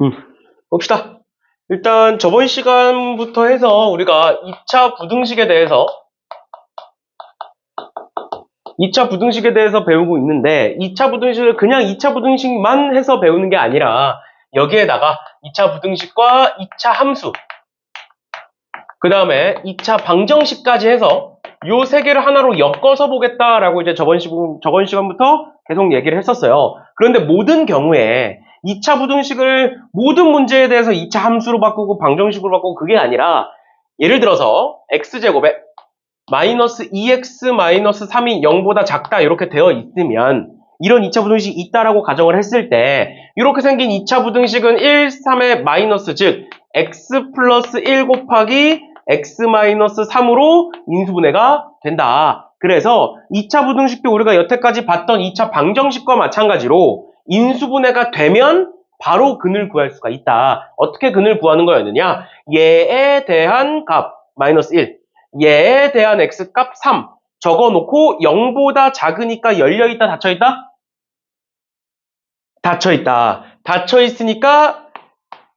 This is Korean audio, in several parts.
음, 봅시다. 일단 저번 시간부터 해서 우리가 2차 부등식에 대해서 배우고 있는데 2차 부등식을 그냥 2차 부등식만 해서 배우는 게 아니라 여기에다가 2차 부등식과 2차 함수 그 다음에 2차 방정식까지 해서 요 세 개를 하나로 엮어서 보겠다라고 이제 저번 시간부터 계속 얘기를 했었어요. 그런데 모든 경우에 2차 부등식을 모든 문제에 대해서 2차 함수로 바꾸고 방정식으로 바꾸고 그게 아니라 예를 들어서 x제곱에 마이너스 2x 마이너스 3이 0보다 작다 이렇게 되어 있으면 이런 2차 부등식이 있다라고 가정을 했을 때 이렇게 생긴 2차 부등식은 1, 3의 마이너스 즉 x 플러스 1 곱하기 x 마이너스 3으로 인수분해가 된다. 그래서 2차 부등식도 우리가 여태까지 봤던 2차 방정식과 마찬가지로 인수분해가 되면 바로 근을 구할 수가 있다. 어떻게 근을 구하는 거였느냐? 얘에 대한 값 마이너스 1 얘에 대한 x값 3 적어놓고 0보다 작으니까 열려있다 닫혀있다? 닫혀있다. 닫혀있으니까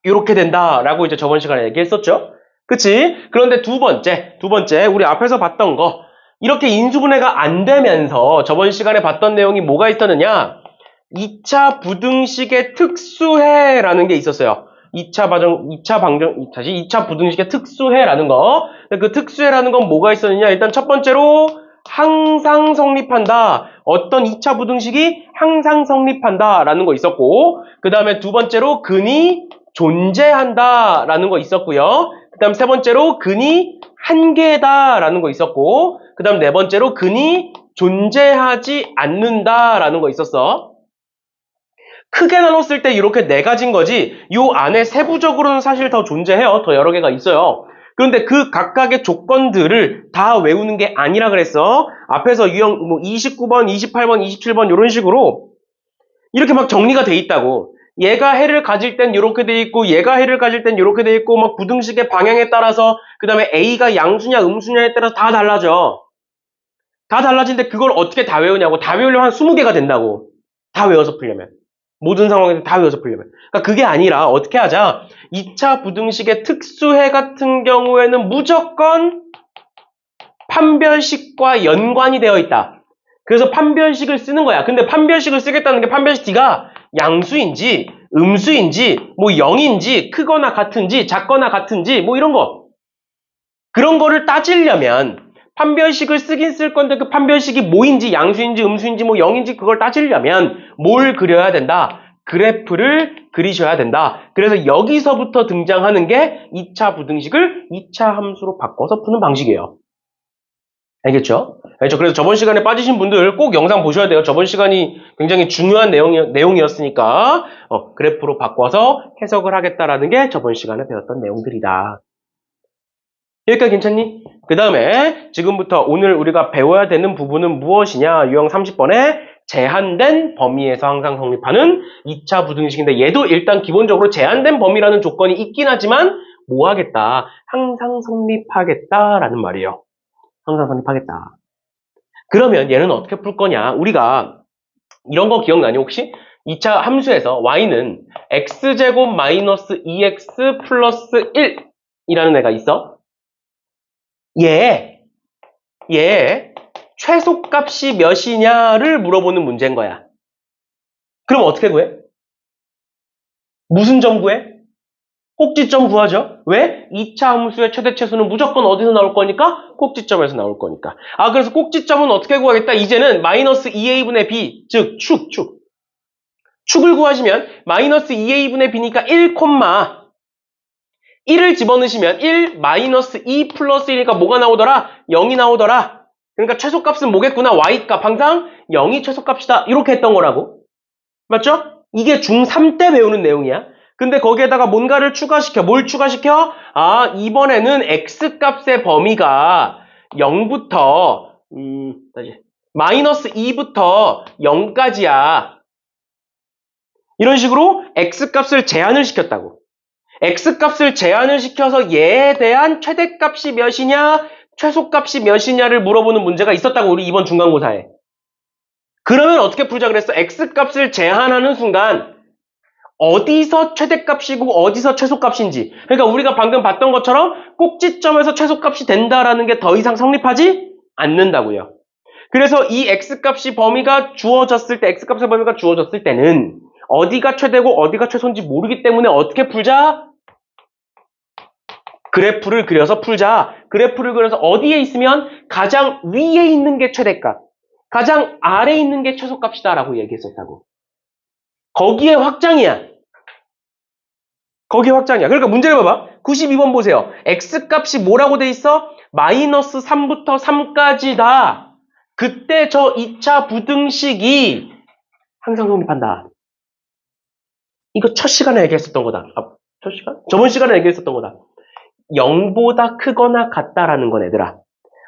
이렇게 된다라고 이제 저번 시간에 얘기했었죠. 그치? 그런데 두 번째 우리 앞에서 봤던 거 이렇게 인수분해가 안 되면서 저번 시간에 봤던 내용이 뭐가 있었느냐? 2차 부등식의 특수해라는 게 있었어요. 2차 부등식의 특수해라는 거. 그 특수해라는 건 뭐가 있었느냐? 일단 첫 번째로 항상 성립한다. 어떤 2차 부등식이 항상 성립한다라는 거 있었고, 그 다음에 두 번째로 근이 존재한다라는 거 있었고요. 그 다음 세 번째로 근이 한 개다라는 거 있었고, 그 다음 네 번째로 근이 존재하지 않는다라는 거 있었어. 크게 나눴을 때 이렇게 네 가지인 거지 요 안에 세부적으로는 사실 더 존재해요. 더 여러 개가 있어요. 그런데 그 각각의 조건들을 다 외우는 게 아니라 그랬어. 앞에서 유형 뭐 29번, 28번, 27번 이런 식으로 이렇게 막 정리가 돼 있다고. 얘가 해를 가질 땐 이렇게 돼 있고 얘가 해를 가질 땐 이렇게 돼 있고 막 부등식의 방향에 따라서 그 다음에 A가 양수냐 음수냐에 따라서 다 달라져. 다 달라진데 그걸 어떻게 다 외우냐고. 다 외우려면 한 20개가 된다고. 다 외워서 풀려면. 모든 상황에서 다 외워서 풀려면. 그러니까 그게 아니라 어떻게 하자. 2차 부등식의 특수해 같은 경우에는 무조건 판별식과 연관이 되어 있다. 그래서 판별식을 쓰는 거야. 근데 판별식을 쓰겠다는 게 판별식 D가 양수인지 음수인지 뭐 0인지 크거나 같은지 작거나 같은지 뭐 이런 거. 그런 거를 따지려면 판별식을 쓰긴 쓸 건데 그 판별식이 뭐인지 양수인지 음수인지 뭐 0인지 그걸 따지려면 뭘 그려야 된다? 그래프를 그리셔야 된다. 그래서 여기서부터 등장하는 게 2차 부등식을 2차 함수로 바꿔서 푸는 방식이에요. 알겠죠? 알죠? 그래서 저번 시간에 빠지신 분들 꼭 영상 보셔야 돼요. 저번 시간이 굉장히 중요한 내용이었으니까 그래프로 바꿔서 해석을 하겠다라는 게 저번 시간에 배웠던 내용들이다. 여기까지 괜찮니? 그 다음에 지금부터 오늘 우리가 배워야 되는 부분은 무엇이냐? 유형 30번에 제한된 범위에서 항상 성립하는 2차 부등식인데 얘도 일단 기본적으로 제한된 범위라는 조건이 있긴 하지만 뭐 하겠다? 항상 성립하겠다라는 말이에요. 항상 성립하겠다. 그러면 얘는 어떻게 풀 거냐? 우리가 이런 거 기억나니 혹시? 2차 함수에서 y는 x제곱 마이너스 2x 플러스 1이라는 애가 있어. 얘 최소값이 몇이냐를 물어보는 문제인 거야. 그럼 어떻게 구해? 무슨 점 구해? 꼭지점 구하죠. 왜? 2차 함수의 최대치수는 무조건 어디서 나올 거니까? 꼭지점에서 나올 거니까. 그래서 꼭지점은 어떻게 구하겠다? 이제는 마이너스 2a분의 b, 즉 축을 구하시면 마이너스 2a분의 b니까 1, 1을 집어넣으시면 1 마이너스 2 플러스 1이니까 뭐가 나오더라? 0이 나오더라. 그러니까 최소값은 뭐겠구나? y값 항상 0이 최소값이다. 이렇게 했던 거라고. 맞죠? 이게 중3 때 배우는 내용이야. 근데 거기에다가 뭔가를 추가시켜. 뭘 추가시켜? 이번에는 x값의 범위가 0부터 마이너스 2부터 0까지야. 이런 식으로 x값을 제한을 시켰다고. x값을 제한을 시켜서 얘에 대한 최대값이 몇이냐, 최소값이 몇이냐를 물어보는 문제가 있었다고 우리 이번 중간고사에. 그러면 어떻게 풀자 그랬어? x값을 제한하는 순간 어디서 최대값이고 어디서 최소값인지. 그러니까 우리가 방금 봤던 것처럼 꼭지점에서 최소값이 된다라는 게 더 이상 성립하지 않는다고요. 그래서 이 x값이 범위가 주어졌을 때, x값의 범위가 주어졌을 때는 어디가 최대고 어디가 최소인지 모르기 때문에 어떻게 풀자? 그래프를 그려서 풀자. 그래프를 그려서 어디에 있으면 가장 위에 있는 게 최대값, 가장 아래에 있는 게 최소값이다 라고 얘기했었다고. 거기에 확장이야. 거기에 확장이야. 그러니까 문제를 봐봐. 92번 보세요. x값이 뭐라고 돼 있어? 마이너스 3부터 3까지다. 그때 저 2차 부등식이 항상 성립한다. 이거 첫 시간에 얘기했었던 거다. 첫 시간? 저번 시간에 얘기했었던 거다. 0보다 크거나 같다라는 건 얘들아.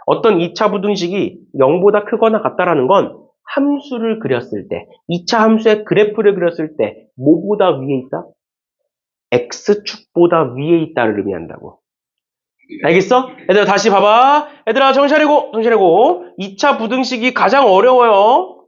어떤 2차 부등식이 0보다 크거나 같다라는 건 함수를 그렸을 때, 2차 함수의 그래프를 그렸을 때 뭐보다 위에 있다? x축보다 위에 있다를 의미한다고. 알겠어? 얘들아 다시 봐봐. 얘들아 정신 차리고 2차 부등식이 가장 어려워요.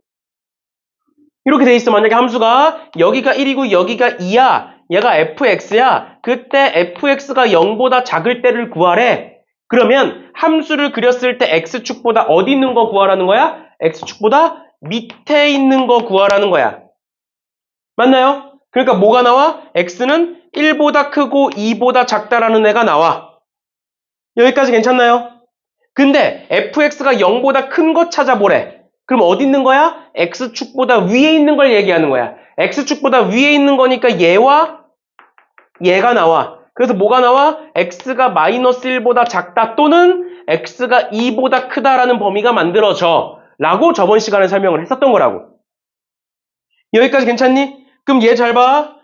이렇게 돼 있어. 만약에 함수가 여기가 1이고 여기가 2야. 얘가 fx야. 그때 fx가 0보다 작을 때를 구하래. 그러면 함수를 그렸을 때 x축보다 어디 있는 거 구하라는 거야? x축보다 밑에 있는 거 구하라는 거야. 맞나요? 그러니까 뭐가 나와? x는 1보다 크고 2보다 작다라는 애가 나와. 여기까지 괜찮나요? 근데 fx가 0보다 큰 거 찾아보래. 그럼 어디 있는 거야? x축보다 위에 있는 걸 얘기하는 거야. x축보다 위에 있는 거니까 얘와 얘가 나와. 그래서 뭐가 나와? x가 마이너스 1보다 작다 또는 x가 2보다 크다라는 범위가 만들어져. 라고 저번 시간에 설명을 했었던 거라고. 여기까지 괜찮니? 그럼 얘 잘 봐.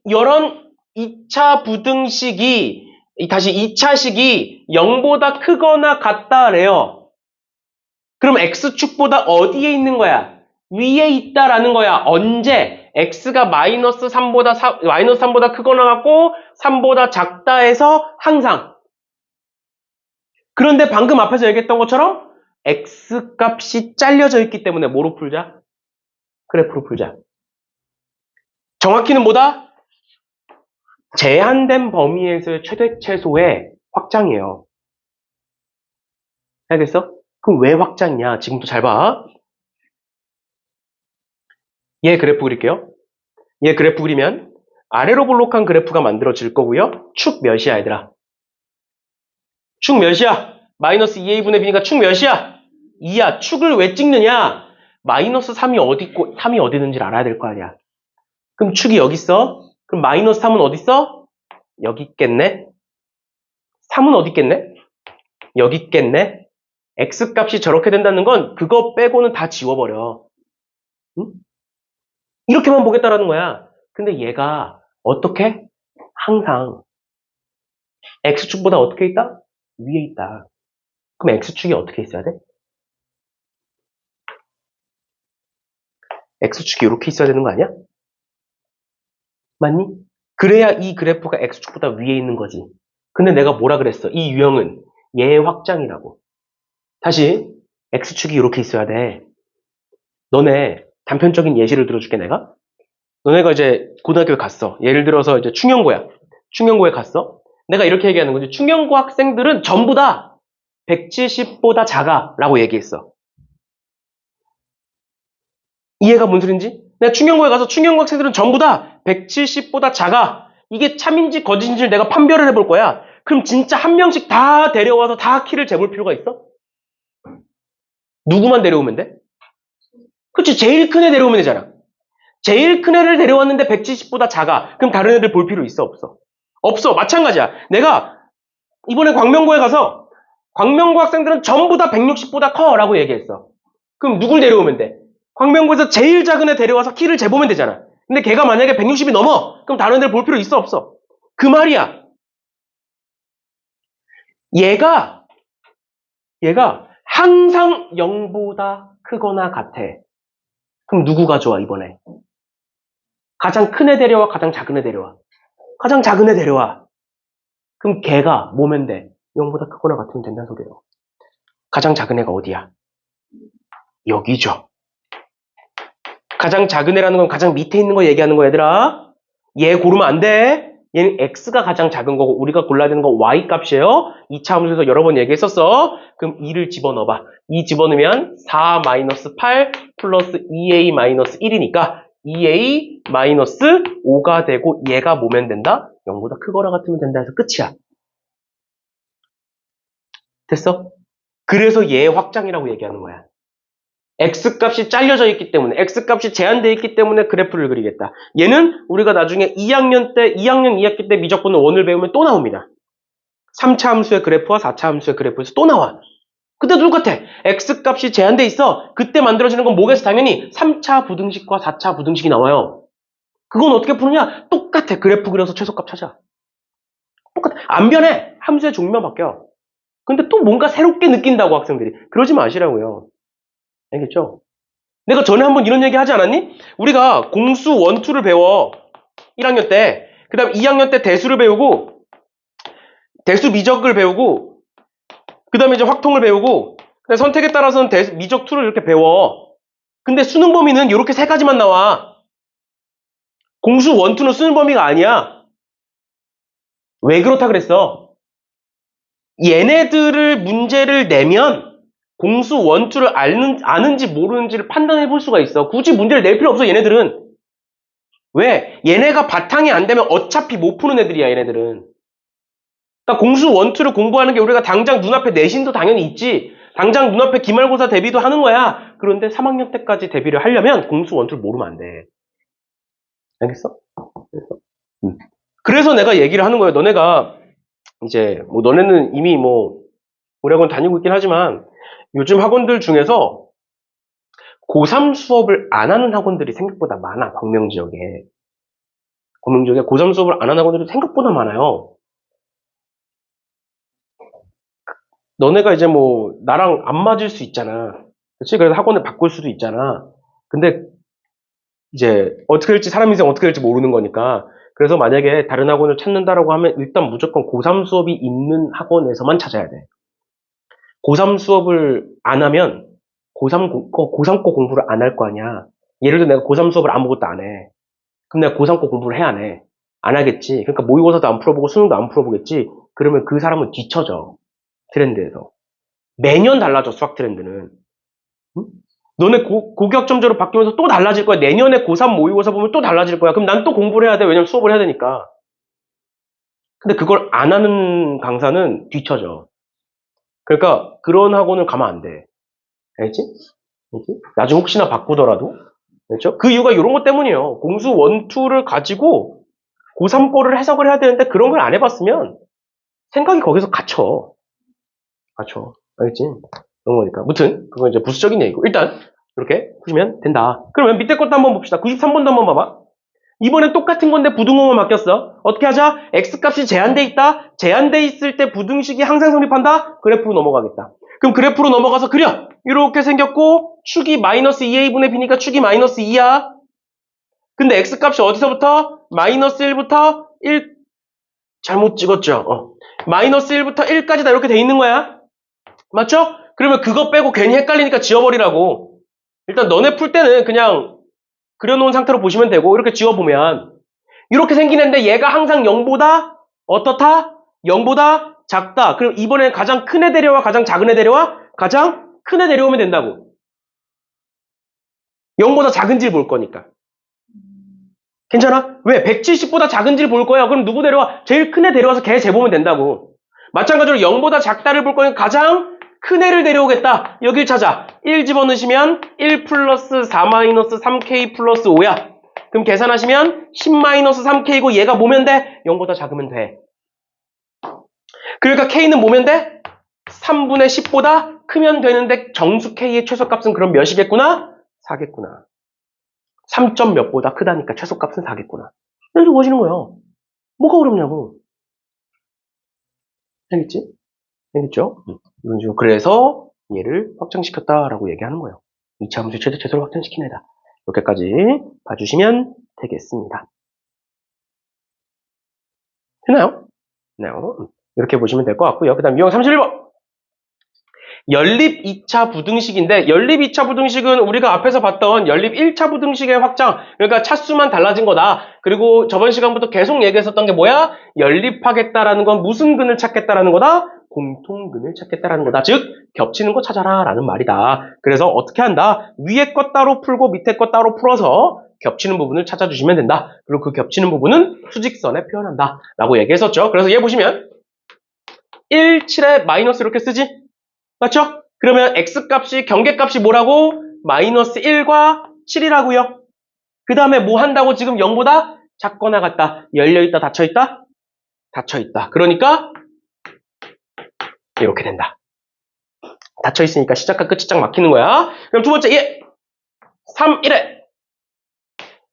이런 2차 부등식이 다시 2차식이 0보다 크거나 같다래요. 그럼 x축보다 어디에 있는 거야? 위에 있다라는 거야. 언제? x가 마이너스 3보다 크거나 같고 3보다 작다 해서 항상. 그런데 방금 앞에서 얘기했던 것처럼 x값이 잘려져 있기 때문에 뭐로 풀자? 그래프로 풀자. 정확히는 뭐다? 제한된 범위에서의 최대 최소의 확장이에요. 알겠어? 그럼 왜 확장이냐? 지금도 잘 봐. 얘 그래프 그릴게요. 얘 그래프 그리면 아래로 볼록한 그래프가 만들어질 거고요. 축 몇이야 얘들아? 축 몇이야? 마이너스 2a분의 b니까 축 몇이야? 2야. 축을 왜 찍느냐? 마이너스 3이 어디 있고 3이 어디 있는지를 알아야 될 거 아니야. 그럼 축이 여기 있어. 그럼 마이너스 3은 어디 있어? 여기 있겠네. 3은 어디 있겠네? 여기 있겠네. x값이 저렇게 된다는 건 그거 빼고는 다 지워버려. 응? 이렇게만 보겠다라는 거야. 근데 얘가 어떻게? 항상 x축보다 어떻게 있다? 위에 있다. 그럼 x축이 어떻게 있어야 돼? x축이 이렇게 있어야 되는 거 아니야? 맞니? 그래야 이 그래프가 x축보다 위에 있는 거지. 근데 내가 뭐라 그랬어? 이 유형은 얘의 확장이라고. 다시 x축이 이렇게 있어야 돼. 너네 단편적인 예시를 들어줄게 내가. 너네가 이제 고등학교에 갔어. 예를 들어서 이제 충영고야. 충영고에 갔어. 내가 이렇게 얘기하는 거지. 충영고 학생들은 전부 다 170보다 작아 라고 얘기했어. 이해가 뭔 소린지? 내가 충영고에 가서 충영고 학생들은 전부 다 170보다 작아. 이게 참인지 거짓인지를 내가 판별을 해볼 거야. 그럼 진짜 한 명씩 다 데려와서 다 키를 재볼 필요가 있어? 누구만 데려오면 돼? 그치, 제일 큰 애 데려오면 되잖아. 제일 큰 애를 데려왔는데 170보다 작아. 그럼 다른 애들 볼 필요 있어, 없어? 없어. 마찬가지야. 내가 이번에 광명고에 가서 광명고 학생들은 전부 다 160보다 커 라고 얘기했어. 그럼 누굴 데려오면 돼? 광명고에서 제일 작은 애 데려와서 키를 재보면 되잖아. 근데 걔가 만약에 160이 넘어. 그럼 다른 애들 볼 필요 있어, 없어? 그 말이야. 얘가 항상 0보다 크거나 같아. 그럼 누구가 좋아, 이번에? 가장 큰 애 데려와, 가장 작은 애 데려와. 가장 작은 애 데려와. 그럼 걔가 뭐면 돼? 0보다 크거나 같으면 된다는 소리예요. 가장 작은 애가 어디야? 여기죠. 가장 작은 애라는 건 가장 밑에 있는 거 얘기하는 거야, 얘들아. 얘 고르면 안 돼. 얘는 x가 가장 작은 거고 우리가 골라야 되는 건 y 값이에요. 2차 함수에서 여러 번 얘기했었어. 그럼 2를 집어넣어봐. 2 집어넣으면 4 8 플러스 2a 1이니까 2a 5가 되고 얘가 뭐면 된다? 0보다 크거나 같으면 된다 해서 끝이야. 됐어? 그래서 얘 확장이라고 얘기하는 거야. x값이 잘려져 있기 때문에, x값이 제한되어 있기 때문에 그래프를 그리겠다. 얘는 우리가 나중에 2학년 2학기 때 미적분을 원을 배우면 또 나옵니다. 3차 함수의 그래프와 4차 함수의 그래프에서 또 나와. 그때도 똑같아. x값이 제한되어 있어. 그때 만들어지는 건 뭐겠어? 당연히 3차 부등식과 4차 부등식이 나와요. 그건 어떻게 푸느냐? 똑같아. 그래프 그려서 최소값 찾아. 똑같아. 안 변해. 함수의 종류만 바뀌어. 근데 또 뭔가 새롭게 느낀다고 학생들이. 그러지 마시라고요. 알겠죠? 내가 전에 한번 이런 얘기 하지 않았니? 우리가 공수 1, 2를 배워. 1학년 때. 그 다음 2학년 때 대수를 배우고, 대수 미적을 배우고, 그 다음에 이제 확통을 배우고, 선택에 따라서는 미적 2를 이렇게 배워. 근데 수능 범위는 이렇게 세 가지만 나와. 공수 1, 2는 수능 범위가 아니야. 왜 그렇다 그랬어? 얘네들을 문제를 내면 공수 1, 2를 아는지 모르는지를 판단해 볼 수가 있어. 굳이 문제를 낼 필요 없어, 얘네들은. 왜? 얘네가 바탕이 안 되면 어차피 못 푸는 애들이야, 얘네들은. 그러니까 공수 1, 2를 공부하는 게 우리가 당장 눈앞에 내신도 당연히 있지. 당장 눈앞에 기말고사 대비도 하는 거야. 그런데 3학년 때까지 대비를 하려면 공수 1, 2를 모르면 안 돼. 알겠어? 그래서 내가 얘기를 하는 거예요. 너네가 이제 뭐 너네는 이미 뭐 우리 학원 다니고 있긴 하지만 요즘 학원들 중에서 고3 수업을 안 하는 학원들이 생각보다 많아. 광명 지역에 고3 수업을 안 하는 학원들이 생각보다 많아요. 너네가 이제 뭐 나랑 안 맞을 수 있잖아. 그렇지? 그래서 학원을 바꿀 수도 있잖아. 근데 이제 어떻게 될지 사람 인생 어떻게 될지 모르는 거니까. 그래서 만약에 다른 학원을 찾는다라고 하면 일단 무조건 고3 수업이 있는 학원에서만 찾아야 돼. 고3 수업을 안 하면 고3 거 공부를 안 할 거 아니야. 예를 들어 내가 고3 수업을 아무것도 안 해. 그럼 내가 고3 거 공부를 해야 안 해? 안 하겠지. 그러니까 모의고사도 안 풀어보고 수능도 안 풀어보겠지. 그러면 그 사람은 뒤처져. 트렌드에서. 매년 달라져, 수학 트렌드는. 응? 너네 고교학점제로 바뀌면서 또 달라질 거야. 내년에 고3 모의고사 보면 또 달라질 거야. 그럼 난 또 공부를 해야 돼. 왜냐면 수업을 해야 되니까. 근데 그걸 안 하는 강사는 뒤처져. 그러니까 그런 학원을 가면 안 돼. 알겠지? 알겠지? 나중에 혹시나 바꾸더라도. 그렇죠? 그 이유가 이런 것 때문이에요. 공수 1, 2를 가지고 고3 거를 해석을 해야 되는데 그런 걸 안 해봤으면 생각이 거기서 갇혀. 알겠지? 그런 거니까. 무튼 그건 이제 부수적인 얘기고. 일단 이렇게 푸시면 된다. 그러면 밑에 것도 한번 봅시다. 93번도 한번 봐봐. 이번엔 똑같은 건데 부등호만 바뀌었어. 어떻게 하자? x값이 제한돼 있다. 제한돼 있을 때 부등식이 항상 성립한다. 그래프로 넘어가겠다. 그럼 그래프로 넘어가서 그려. 이렇게 생겼고 축이 마이너스 2a분의 b니까 축이 마이너스 2야. 근데 x값이 어디서부터? 마이너스 1부터 1 잘못 찍었죠? 마이너스 1부터 1까지 다 이렇게 돼 있는 거야. 맞죠? 그러면 그거 빼고 괜히 헷갈리니까 지워버리라고. 일단 너네 풀 때는 그냥 그려놓은 상태로 보시면 되고 이렇게 지워보면 이렇게 생기는데 얘가 항상 0보다 어떻다? 0보다 작다. 그럼 이번엔 가장 큰 애 데려와 가장 작은 애 데려와? 가장 큰 애 데려오면 된다고. 0보다 작은지를 볼 거니까. 괜찮아? 왜? 170보다 작은지를 볼 거야. 그럼 누구 데려와? 제일 큰 애 데려와서 걔 재보면 된다고. 마찬가지로 0보다 작다를 볼 거니까 가장 큰 애를 데려오겠다. 여길 찾아. 1 집어넣으시면 1 플러스 4 마이너스 3k 플러스 5야. 그럼 계산하시면 10 마이너스 3k고 얘가 뭐면 돼? 0보다 작으면 돼. 그러니까 k는 뭐면 돼? 3분의 10보다 크면 되는데 정수 k의 최소값은 그럼 몇이겠구나? 4겠구나. 3점 몇보다 크다니까 최소값은 4겠구나. 이렇게 보시는 거예요. 뭐가 어렵냐고. 알겠지? 알겠죠? 이런 식으로 그래서 얘를 확장시켰다라고 얘기하는 거예요. 2차 함수 최대 최소를 확장시킨 애다. 이렇게까지 봐주시면 되겠습니다. 됐나요? 네. 이렇게 보시면 될 것 같고요. 그 다음 유형 31번. 연립 2차 부등식인데 연립 2차 부등식은 우리가 앞에서 봤던 연립 1차 부등식의 확장, 그러니까 차수만 달라진 거다. 그리고 저번 시간부터 계속 얘기했었던 게 뭐야? 연립하겠다라는 건 무슨 근을 찾겠다라는 거다? 공통근을 찾겠다라는 거다. 즉 겹치는 거 찾아라 라는 말이다. 그래서 어떻게 한다? 위에 것 따로 풀고 밑에 것 따로 풀어서 겹치는 부분을 찾아주시면 된다. 그리고 그 겹치는 부분은 수직선에 표현한다 라고 얘기했었죠. 그래서 얘 보시면 1, 7에 마이너스 이렇게 쓰지? 맞죠? 그러면 x값이 경계값이 뭐라고? 마이너스 1과 7이라고요. 그 다음에 뭐 한다고 지금 0보다 작거나 같다. 열려있다, 닫혀있다? 닫혀있다. 그러니까 이렇게 된다. 닫혀있으니까 시작과 끝이 쫙 막히는 거야. 그럼 두 번째 얘 3, 1에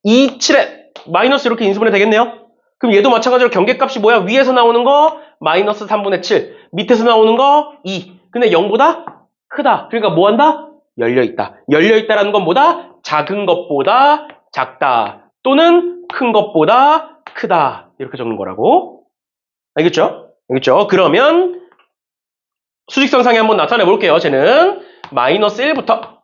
2, 7에 마이너스 이렇게 인수분해 되겠네요. 그럼 얘도 마찬가지로 경계값이 뭐야? 위에서 나오는 거 마이너스 3분의 7, 밑에서 나오는 거 2. 근데 0보다 크다. 그러니까 뭐 한다? 열려있다. 열려있다라는 건 뭐다? 작은 것보다 작다. 또는 큰 것보다 크다. 이렇게 적는 거라고. 알겠죠? 알겠죠? 그러면 수직선상에 한번 나타내 볼게요. 쟤는 마이너스 1부터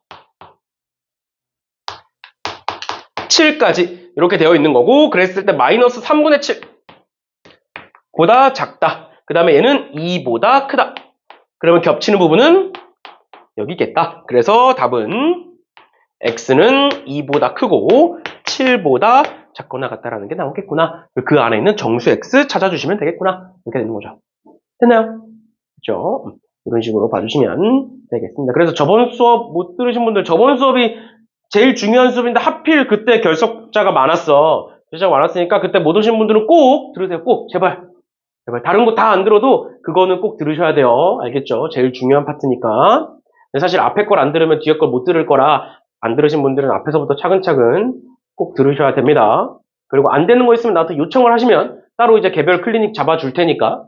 7까지 이렇게 되어 있는 거고, 그랬을 때 마이너스 3분의 7 보다 작다. 그 다음에 얘는 2보다 크다. 그러면 겹치는 부분은 여기 있겠다. 그래서 답은 x는 2보다 크고 7보다 작거나 같다라는 게 나오겠구나. 그 안에 있는 정수 x 찾아주시면 되겠구나. 이렇게 되는 거죠. 됐나요? 그렇죠? 이런 식으로 봐주시면 되겠습니다. 그래서 저번 수업 못 들으신 분들, 저번 수업이 제일 중요한 수업인데 하필 그때 결석자가 많았어. 결석자가 많았으니까 그때 못 오신 분들은 꼭 들으세요. 꼭 제발. 제발 다른 거 다 안 들어도 그거는 꼭 들으셔야 돼요. 알겠죠? 제일 중요한 파트니까. 근데 사실 앞에 걸 안 들으면 뒤에 걸 못 들을 거라 안 들으신 분들은 앞에서부터 차근차근 꼭 들으셔야 됩니다. 그리고 안 되는 거 있으면 나한테 요청을 하시면 따로 이제 개별 클리닉 잡아줄 테니까,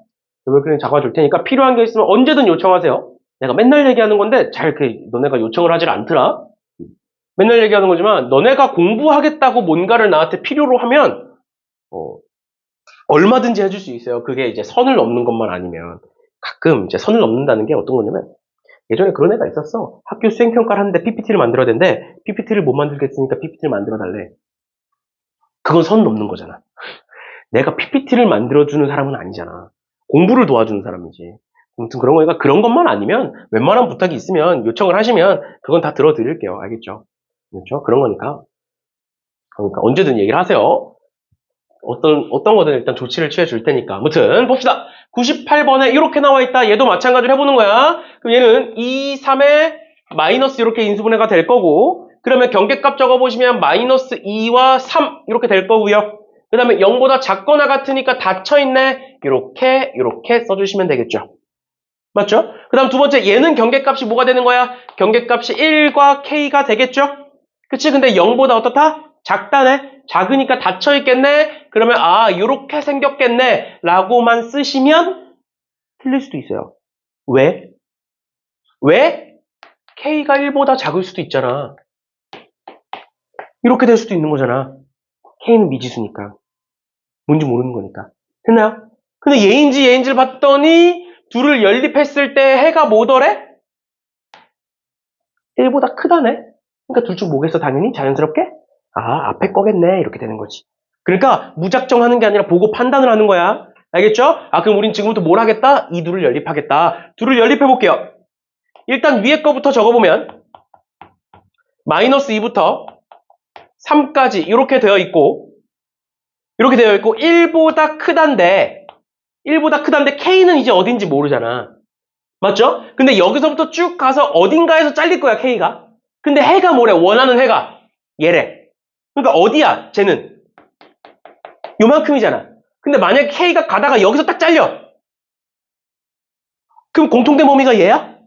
필요한 게 있으면 언제든 요청하세요. 내가 맨날 얘기하는 건데 잘 너네가 요청을 하질 않더라. 맨날 얘기하는 거지만 너네가 공부하겠다고 뭔가를 나한테 필요로 하면 얼마든지 해줄 수 있어요. 그게 이제 선을 넘는 것만 아니면. 가끔 이제 선을 넘는다는 게 어떤 거냐면, 예전에 그런 애가 있었어. 학교 수행평가를 하는데 PPT를 만들어야 되는데 PPT를 못 만들겠으니까 PPT를 만들어 달래. 그건 선 넘는 거잖아. 내가 PPT를 만들어주는 사람은 아니잖아. 공부를 도와주는 사람이지. 아무튼 그런 거니까 그런 것만 아니면 웬만한 부탁이 있으면 요청을 하시면 그건 다 들어드릴게요. 알겠죠? 그렇죠? 그런 거니까. 그러니까 언제든 얘기를 하세요. 어떤 거든 일단 조치를 취해 줄 테니까. 아무튼 봅시다. 98번에 이렇게 나와 있다. 얘도 마찬가지로 해보는 거야. 그럼 얘는 2, 3에 마이너스 이렇게 인수분해가 될 거고, 그러면 경계값 적어보시면 마이너스 2와 3 이렇게 될 거고요. 그 다음에 0보다 작거나 같으니까 닫혀있네. 이렇게 써주시면 되겠죠. 맞죠? 그 다음 두 번째, 얘는 경계값이 뭐가 되는 거야? 경계값이 1과 k가 되겠죠? 그치? 근데 0보다 어떻다? 작다네? 작으니까 닫혀있겠네? 그러면 요렇게 생겼겠네? 라고만 쓰시면 틀릴 수도 있어요. 왜? 왜? k가 1보다 작을 수도 있잖아. 이렇게 될 수도 있는 거잖아. k는 미지수니까. 뭔지 모르는 거니까. 됐나요? 근데 얘인지를 봤더니 둘을 연립했을 때 해가 뭐더래? 1보다 크다네? 그러니까 둘 중 뭐겠어? 당연히 자연스럽게? 앞에 거겠네. 이렇게 되는 거지. 그러니까 무작정 하는 게 아니라 보고 판단을 하는 거야. 알겠죠? 그럼 우린 지금부터 뭘 하겠다? 이 둘을 연립하겠다. 둘을 연립해 볼게요. 일단 위에 거부터 적어보면 마이너스 2부터 3까지 이렇게 되어 있고 1보다 크단데 K는 이제 어딘지 모르잖아. 맞죠? 근데 여기서부터 쭉 가서 어딘가에서 잘릴 거야, K가. 근데 해가 뭐래? 원하는 해가 얘래. 그러니까 어디야? 쟤는 요만큼이잖아. 근데 만약에 K가 가다가 여기서 딱 잘려. 그럼 공통된 범위가 얘야?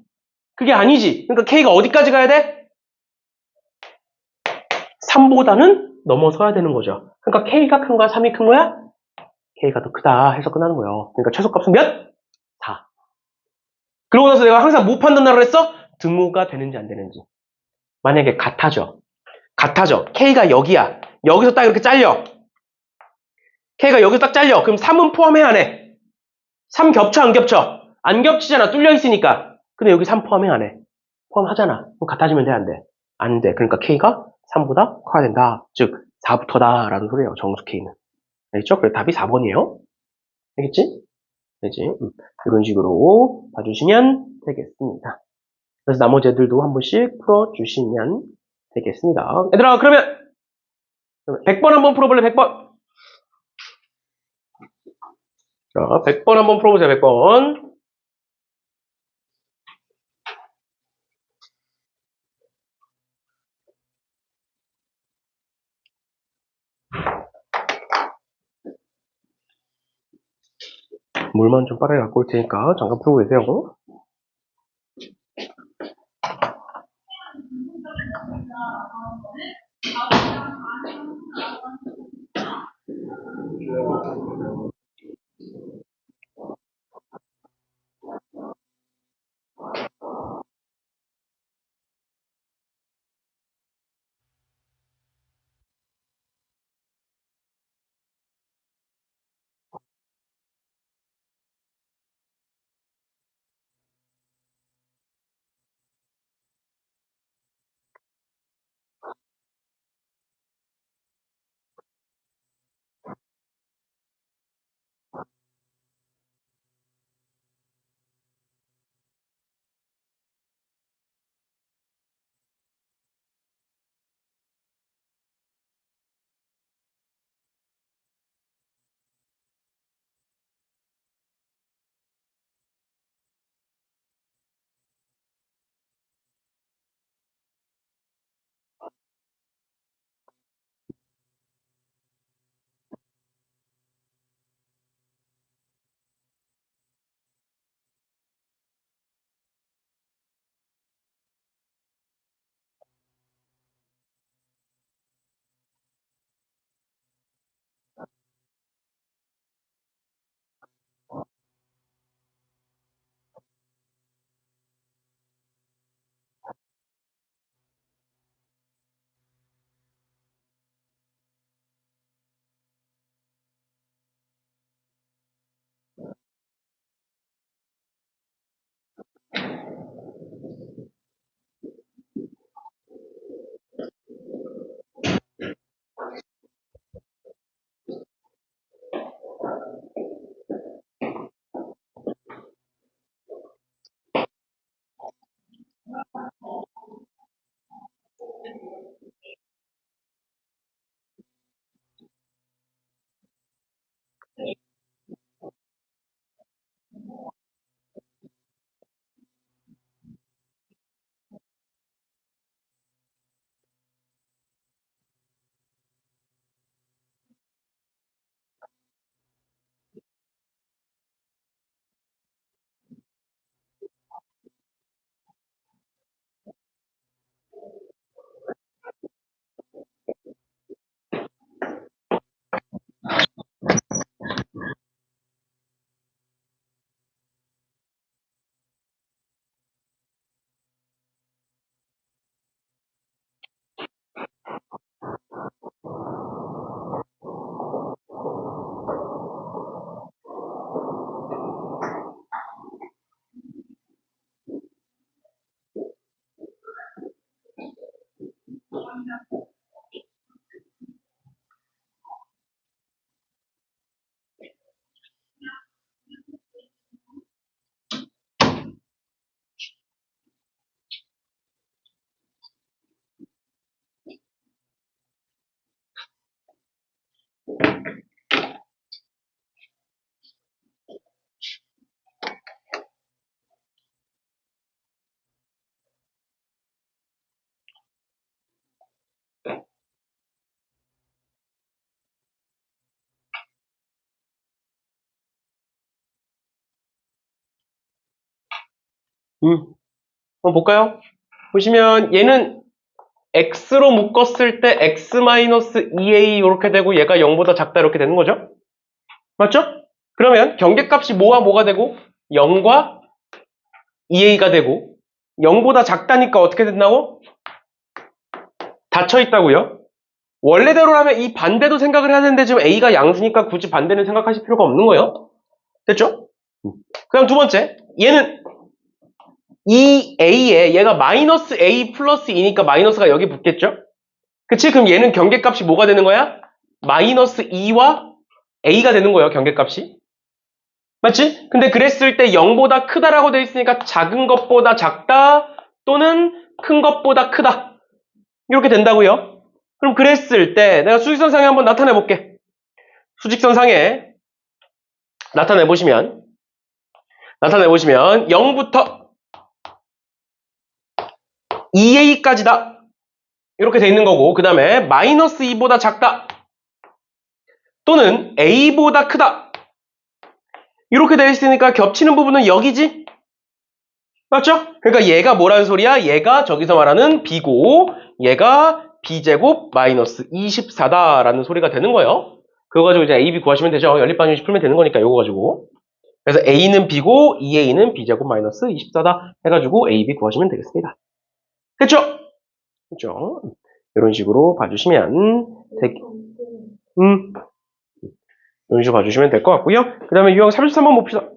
그게 아니지. 그러니까 K가 어디까지 가야 돼? 3보다는 넘어서야 되는 거죠. 그러니까 K가 큰 거야? 3이 큰 거야? K가 더 크다 해서 끝나는 거예요. 그러니까 최소값은 몇? 4. 그러고 나서 내가 항상 뭐 판단하라고 했어? 등호가 되는지 안 되는지. 만약에 같아져. K가 여기야. 여기서 딱 이렇게 잘려. K가 여기서 딱 잘려. 그럼 3은 포함해 안 해? 3 겹쳐 안 겹쳐? 안 겹치잖아. 뚫려 있으니까. 근데 여기 3 포함해, 안 해? 포함하잖아. 그럼 같아지면 돼, 안 돼? 안 돼. 그러니까 K가 3보다 커야 된다. 즉, 4부터다. 라는 소리예요, 정수 K는. 알겠죠? 그래서 답이 4번이에요. 알겠지? 되지? 이런 식으로 봐주시면 되겠습니다. 그래서 나머지 애들도 한 번씩 풀어주시면 되겠습니다. 얘들아, 그러면 100번 한번 풀어볼래, 100번? 자, 100번 한번 풀어보세요, 100번. 물만 좀 빠르게 갖고 올 테니까 잠깐 풀고 계세요. 한번 볼까요? 보시면 얘는 x로 묶었을 때 x-2a 이렇게 되고 얘가 0보다 작다 이렇게 되는 거죠? 맞죠? 그러면 경계값이 뭐와 뭐가 되고 0과 2a가 되고 0보다 작다니까 어떻게 된다고? 닫혀 있다고요? 원래대로라면 이 반대도 생각을 해야 되는데 지금 a가 양수니까 굳이 반대는 생각하실 필요가 없는 거예요. 됐죠? 그 다음 두 번째 얘는 이 a에 얘가 마이너스 a 플러스 2니까 마이너스가 여기 붙겠죠? 그치? 그럼 얘는 경계값이 뭐가 되는 거야? 마이너스 2와 a가 되는 거예요, 경계값이. 맞지? 근데 그랬을 때 0보다 크다라고 되어 있으니까 작은 것보다 작다 또는 큰 것보다 크다. 이렇게 된다고요. 그럼 그랬을 때 내가 수직선상에 한번 나타내 볼게. 수직선상에 나타내 보시면 0부터 2a까지다. 이렇게 돼 있는 거고 그 다음에 마이너스 2보다 작다. 또는 a보다 크다. 이렇게 되어 있으니까 겹치는 부분은 여기지? 맞죠? 그러니까 얘가 뭐라는 소리야? 얘가 저기서 말하는 b고 얘가 b제곱 마이너스 24다라는 소리가 되는 거예요. 그거 가지고 이제 a, b 구하시면 되죠. 연립방정식 풀면 되는 거니까 이거 가지고. 그래서 a는 b고 2a는 b제곱 마이너스 24다 해가지고 a, b 구하시면 되겠습니다. 됐죠? 그죠? 이런 식으로 봐주시면 이런 식으로 봐주시면 될 것 같고요. 그 다음에 유형 33번 봅시다.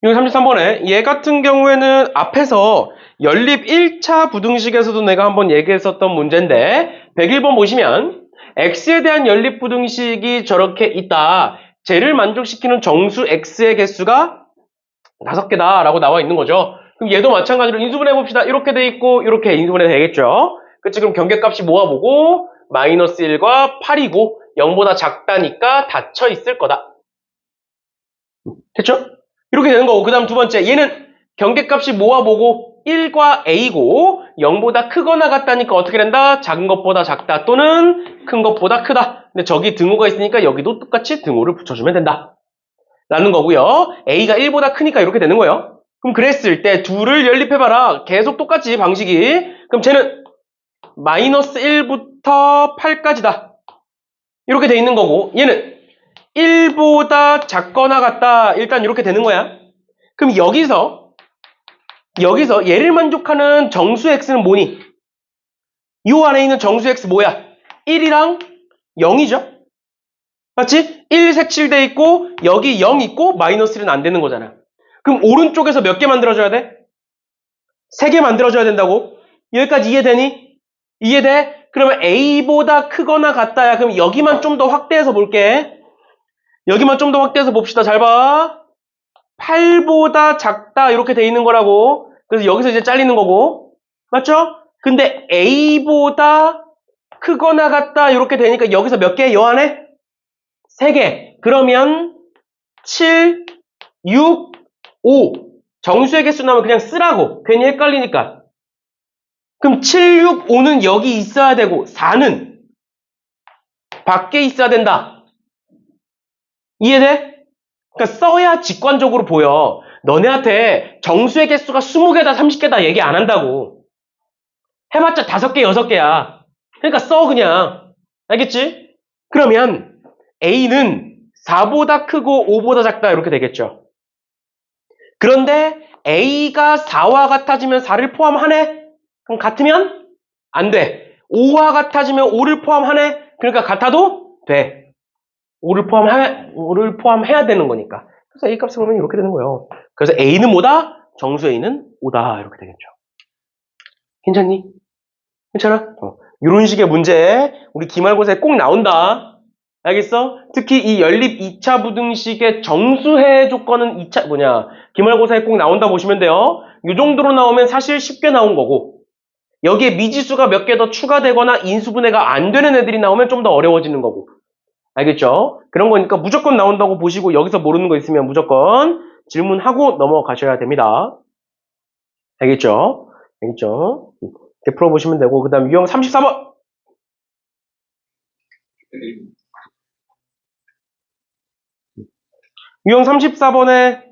유형 33번에 얘 같은 경우에는 앞에서 연립 1차 부등식에서도 내가 한번 얘기했었던 문제인데 101번 보시면 x에 대한 연립 부등식이 저렇게 있다. 쟤를 만족시키는 정수 x의 개수가 5개다 라고 나와 있는 거죠. 그럼 얘도 마찬가지로 인수분해 봅시다. 이렇게 돼 있고 이렇게 인수분해 되겠죠. 그치? 그럼 경계값이 모아보고 마이너스 1과 8이고 0보다 작다니까 닫혀 있을 거다. 됐죠? 이렇게 되는 거고 그 다음 두 번째 얘는 경계값이 모아보고 1과 a고 0보다 크거나 같다니까 어떻게 된다? 작은 것보다 작다 또는 큰 것보다 크다. 근데 저기 등호가 있으니까 여기도 똑같이 등호를 붙여주면 된다. 라는 거고요. a가 1보다 크니까 이렇게 되는 거예요. 그럼 그랬을 때 둘을 연립해봐라. 계속 똑같지 방식이. 그럼 쟤는 마이너스 1부터 8까지다. 이렇게 돼 있는 거고 얘는 1보다 작거나 같다. 일단 이렇게 되는 거야. 그럼 여기서 얘를 만족하는 정수 x는 뭐니? 요 안에 있는 정수 x 뭐야? 1이랑 0이죠? 맞지? 1 색칠돼 있고 여기 0 있고 마이너스 1은 안 되는 거잖아. 그럼 오른쪽에서 몇 개 만들어줘야 돼? 3개 만들어줘야 된다고? 여기까지 이해되니? 이해돼? 그러면 a보다 크거나 같다야. 그럼 여기만 좀 더 확대해서 볼게. 여기만 좀 더 확대해서 봅시다. 잘 봐. 8보다 작다 이렇게 돼 있는 거라고. 그래서 여기서 이제 잘리는 거고. 맞죠? 근데 a보다 크거나 같다 이렇게 되니까 여기서 몇 개? 요 안에? 3개. 그러면 7, 6, 5. 정수의 개수 나오면 그냥 쓰라고. 괜히 헷갈리니까. 그럼 7, 6, 5는 여기 있어야 되고 4는 밖에 있어야 된다. 이해돼? 그러니까 써야 직관적으로 보여. 너네한테 정수의 개수가 20개다 30개다 얘기 안 한다고. 해봤자 5개 6개야. 그러니까 써 그냥. 알겠지? 그러면 A는 4보다 크고 5보다 작다 이렇게 되겠죠. 그런데 A가 4와 같아지면 4를 포함하네? 그럼 같으면? 안 돼. 5와 같아지면 5를 포함하네? 그러니까 같아도 돼. 5를 포함해야 되는 거니까. 그래서 A 값을 보면 이렇게 되는 거예요. 그래서 A는 뭐다? 정수 A는 5다. 이렇게 되겠죠. 괜찮니? 괜찮아? 이런 식의 문제 우리 기말고사에 꼭 나온다. 알겠어? 특히 이 연립 2차 부등식의 정수해 조건은 기말고사에 꼭 나온다 보시면 돼요. 이 정도로 나오면 사실 쉽게 나온 거고 여기에 미지수가 몇 개 더 추가되거나 인수분해가 안 되는 애들이 나오면 좀 더 어려워지는 거고. 알겠죠? 그런 거니까 무조건 나온다고 보시고 여기서 모르는 거 있으면 무조건 질문하고 넘어가셔야 됩니다. 알겠죠? 알겠죠? 이렇게 풀어보시면 되고 그 다음 유형 34번 유형 34번에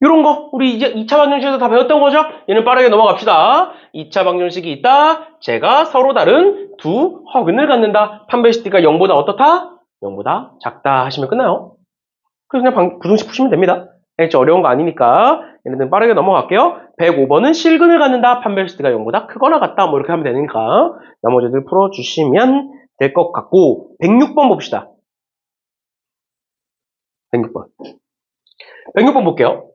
이런 거 우리 이제 2차 방정식에서 다 배웠던 거죠? 얘는 빠르게 넘어갑시다. 2차 방정식이 있다. 제가 서로 다른 두 허근을 갖는다. 판별시티가 0보다 어떻다? 0보다 작다 하시면 끝나요. 그래서 그냥 부등식 푸시면 됩니다. 알겠죠? 어려운 거 아니니까 얘네들 빠르게 넘어갈게요. 105번은 실근을 갖는다. 판별시티가 0보다 크거나 같다. 뭐 이렇게 하면 되니까 나머지들 풀어주시면 될 것 같고 106번 봅시다. 106번. 106번 볼게요.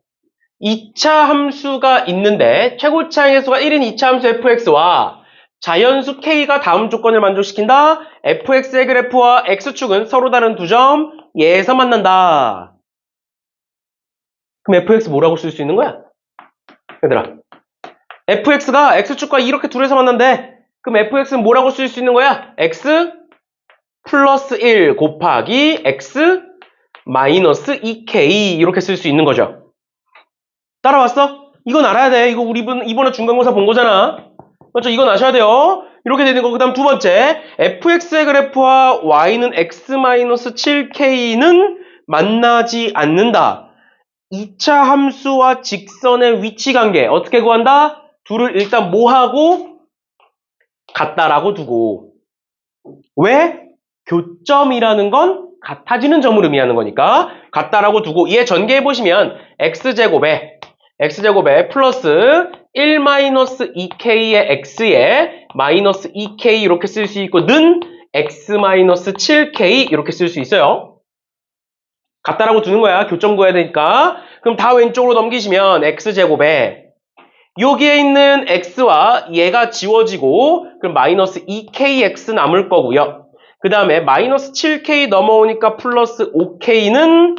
2차 함수가 있는데 최고차 행수가 1인 2차 함수 fx와 자연수 k가 다음 조건을 만족시킨다. fx의 그래프와 x축은 서로 다른 두 점 예에서 만난다. 그럼 fx 뭐라고 쓸 수 있는 거야? 얘들아, fx가 x축과 이렇게 둘에서 만난대. 그럼 fx는 뭐라고 쓸 수 있는 거야? x 플러스 1 곱하기 x 마이너스 2k 이렇게 쓸 수 있는 거죠. 따라왔어? 이건 알아야 돼. 이거 우리 이번에 중간고사 본 거잖아. 맞죠? 이건 아셔야 돼요. 이렇게 되는 거. 그 다음 두 번째, fx의 그래프와 y는 x-7k는 만나지 않는다. 2차 함수와 직선의 위치 관계 어떻게 구한다? 둘을 일단 뭐하고? 같다라고 두고. 왜? 교점이라는 건 같아지는 점을 의미하는 거니까 같다라고 두고 얘 전개해보시면 x제곱에 플러스 1-2k의 x에 마이너스 2k 이렇게 쓸 수 있고 는 x-7k 이렇게 쓸 수 있어요. 같다라고 두는 거야. 교점 구해야 되니까. 그럼 다 왼쪽으로 넘기시면 x제곱에 여기에 있는 x와 얘가 지워지고 그럼 마이너스 2kx 남을 거고요. 그 다음에 마이너스 7k 넘어오니까 플러스 5k는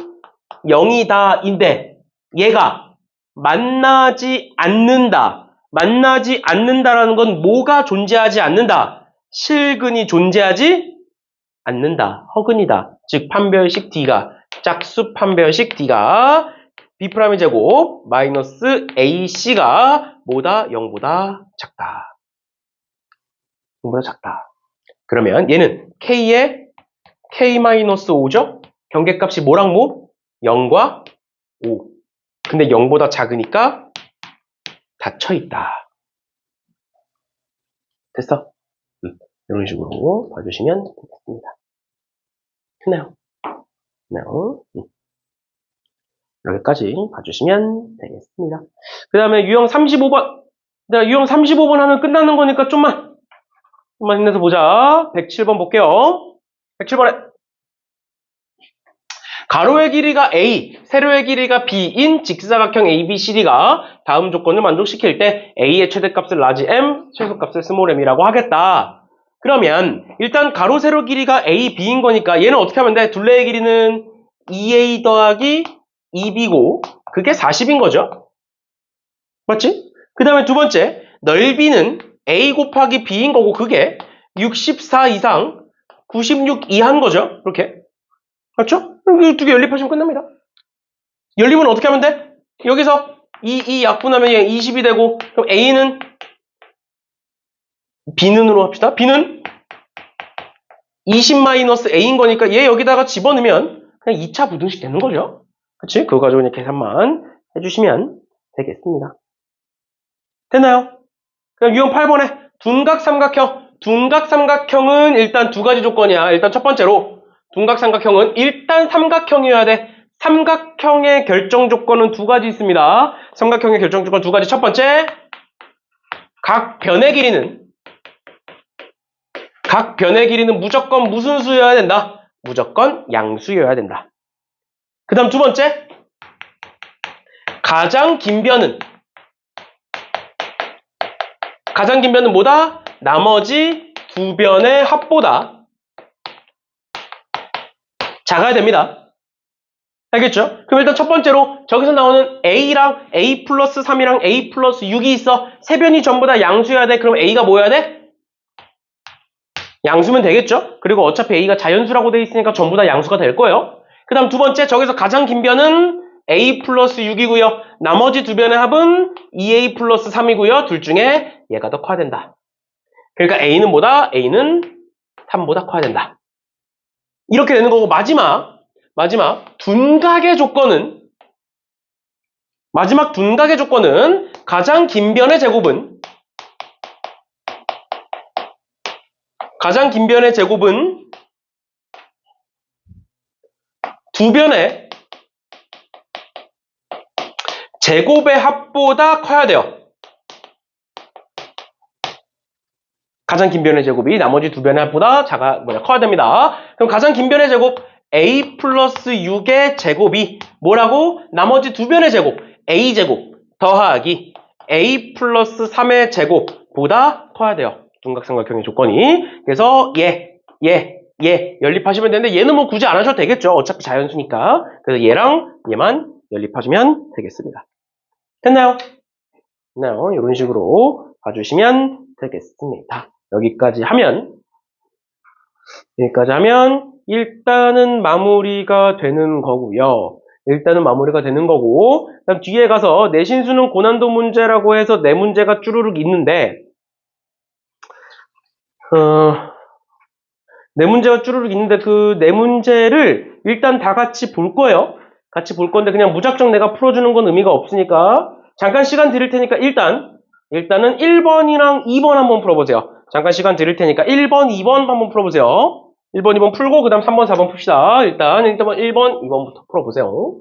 0이다 인데 얘가 만나지 않는다. 만나지 않는다라는 건 뭐가 존재하지 않는다? 실근이 존재하지 않는다. 허근이다. 즉 판별식 D가 짝수 판별식 D가 B'의 제곱 마이너스 AC가 뭐다? 0보다 작다. 0보다 작다. 그러면 얘는 K의 K-5죠? 경계값이 뭐랑 뭐? 0과 5. 근데 0보다 작으니까 닫혀있다. 됐어? 이런 식으로 봐주시면 되겠습니다. 됐나요? 됐나요? 여기까지 봐주시면 되겠습니다. 그 다음에 유형 35번. 유형 35번 하면 끝나는 거니까 좀만 힘내서 보자. 107번 볼게요. 107번에 가로의 길이가 A, 세로의 길이가 B인 직사각형 ABCD가 다음 조건을 만족시킬 때 A의 최대값을 라지 M, 최소값을 스몰 m이라고 하겠다. 그러면 일단 가로 세로 길이가 A, B인 거니까 얘는 어떻게 하면 돼? 둘레의 길이는 2A 더하기 2B고 그게 40인 거죠. 맞지? 그 다음에 두 번째, 넓이는 A 곱하기 B인 거고 그게 64 이상 96 이하인 거죠. 이렇게. 맞죠? 이 두 개 연립하시면 끝납니다. 연립은 어떻게 하면 돼? 여기서 이 약분하면 20이 되고 그럼 A는 B는으로 합시다. B는 20-A인 거니까 얘 여기다가 집어넣으면 그냥 2차 부등식 되는 거죠. 그치? 그거 가지고 그냥 계산만 해주시면 되겠습니다. 됐나요? 그럼 유형 8번에 둔각삼각형. 둔각삼각형은 일단 두 가지 조건이야. 일단 첫 번째로 둔각삼각형은 일단 삼각형이어야 돼. 삼각형의 결정 조건은 두 가지 있습니다. 삼각형의 결정 조건 두 가지. 첫 번째, 각 변의 길이는 무조건 무슨 수여야 된다? 무조건 양수여야 된다. 그 다음 두 번째, 가장 긴 변은 뭐다? 나머지 두 변의 합보다 작아야 됩니다. 알겠죠? 그럼 일단 첫 번째로 저기서 나오는 A랑 A 플러스 3이랑 A 플러스 6이 있어. 세 변이 전부 다 양수여야 돼. 그럼 A가 뭐여야 돼? 양수면 되겠죠? 그리고 어차피 A가 자연수라고 돼 있으니까 전부 다 양수가 될 거예요. 그 다음 두 번째, 저기서 가장 긴 변은 A 플러스 6이고요. 나머지 두 변의 합은 2A 플러스 3이고요. 둘 중에 얘가 더 커야 된다. 그러니까 A는 뭐다? A는 3보다 커야 된다. 이렇게 되는 거고 마지막 둔각의 조건은 가장 긴 변의 제곱은 두 변의 제곱의 합보다 커야 돼요. 가장 긴 변의 제곱이 나머지 두 변의 합보다 커야 됩니다. 그럼 가장 긴 변의 제곱 a 플러스 6의 제곱이 뭐라고? 나머지 두 변의 제곱 a제곱 더하기 a 플러스 3의 제곱보다 커야 돼요. 둔각삼각형의 조건이. 그래서 얘 연립하시면 되는데 얘는 뭐 굳이 안 하셔도 되겠죠. 어차피 자연수니까. 그래서 얘랑 얘만 연립하시면 되겠습니다. 됐나요? 됐나요? 이런 식으로 봐주시면 되겠습니다. 여기까지 하면 일단은 마무리가 되는 거고요. 그다음 뒤에 가서 내신수는 고난도 문제라고 해서 네 문제가 쭈루룩 있는데 네 문제가 쭈루룩 있는데 그 네 문제를 일단 다 같이 볼 거예요. 같이 볼 건데 그냥 무작정 내가 풀어주는 건 의미가 없으니까 잠깐 시간 드릴 테니까 일단은 1번이랑 2번 한번 풀어보세요. 잠깐 시간 드릴 테니까 1번, 2번 한번 풀어보세요. 1번, 2번 풀고 그 다음 3번, 4번 풉시다. 일단 1번, 2번부터 풀어보세요.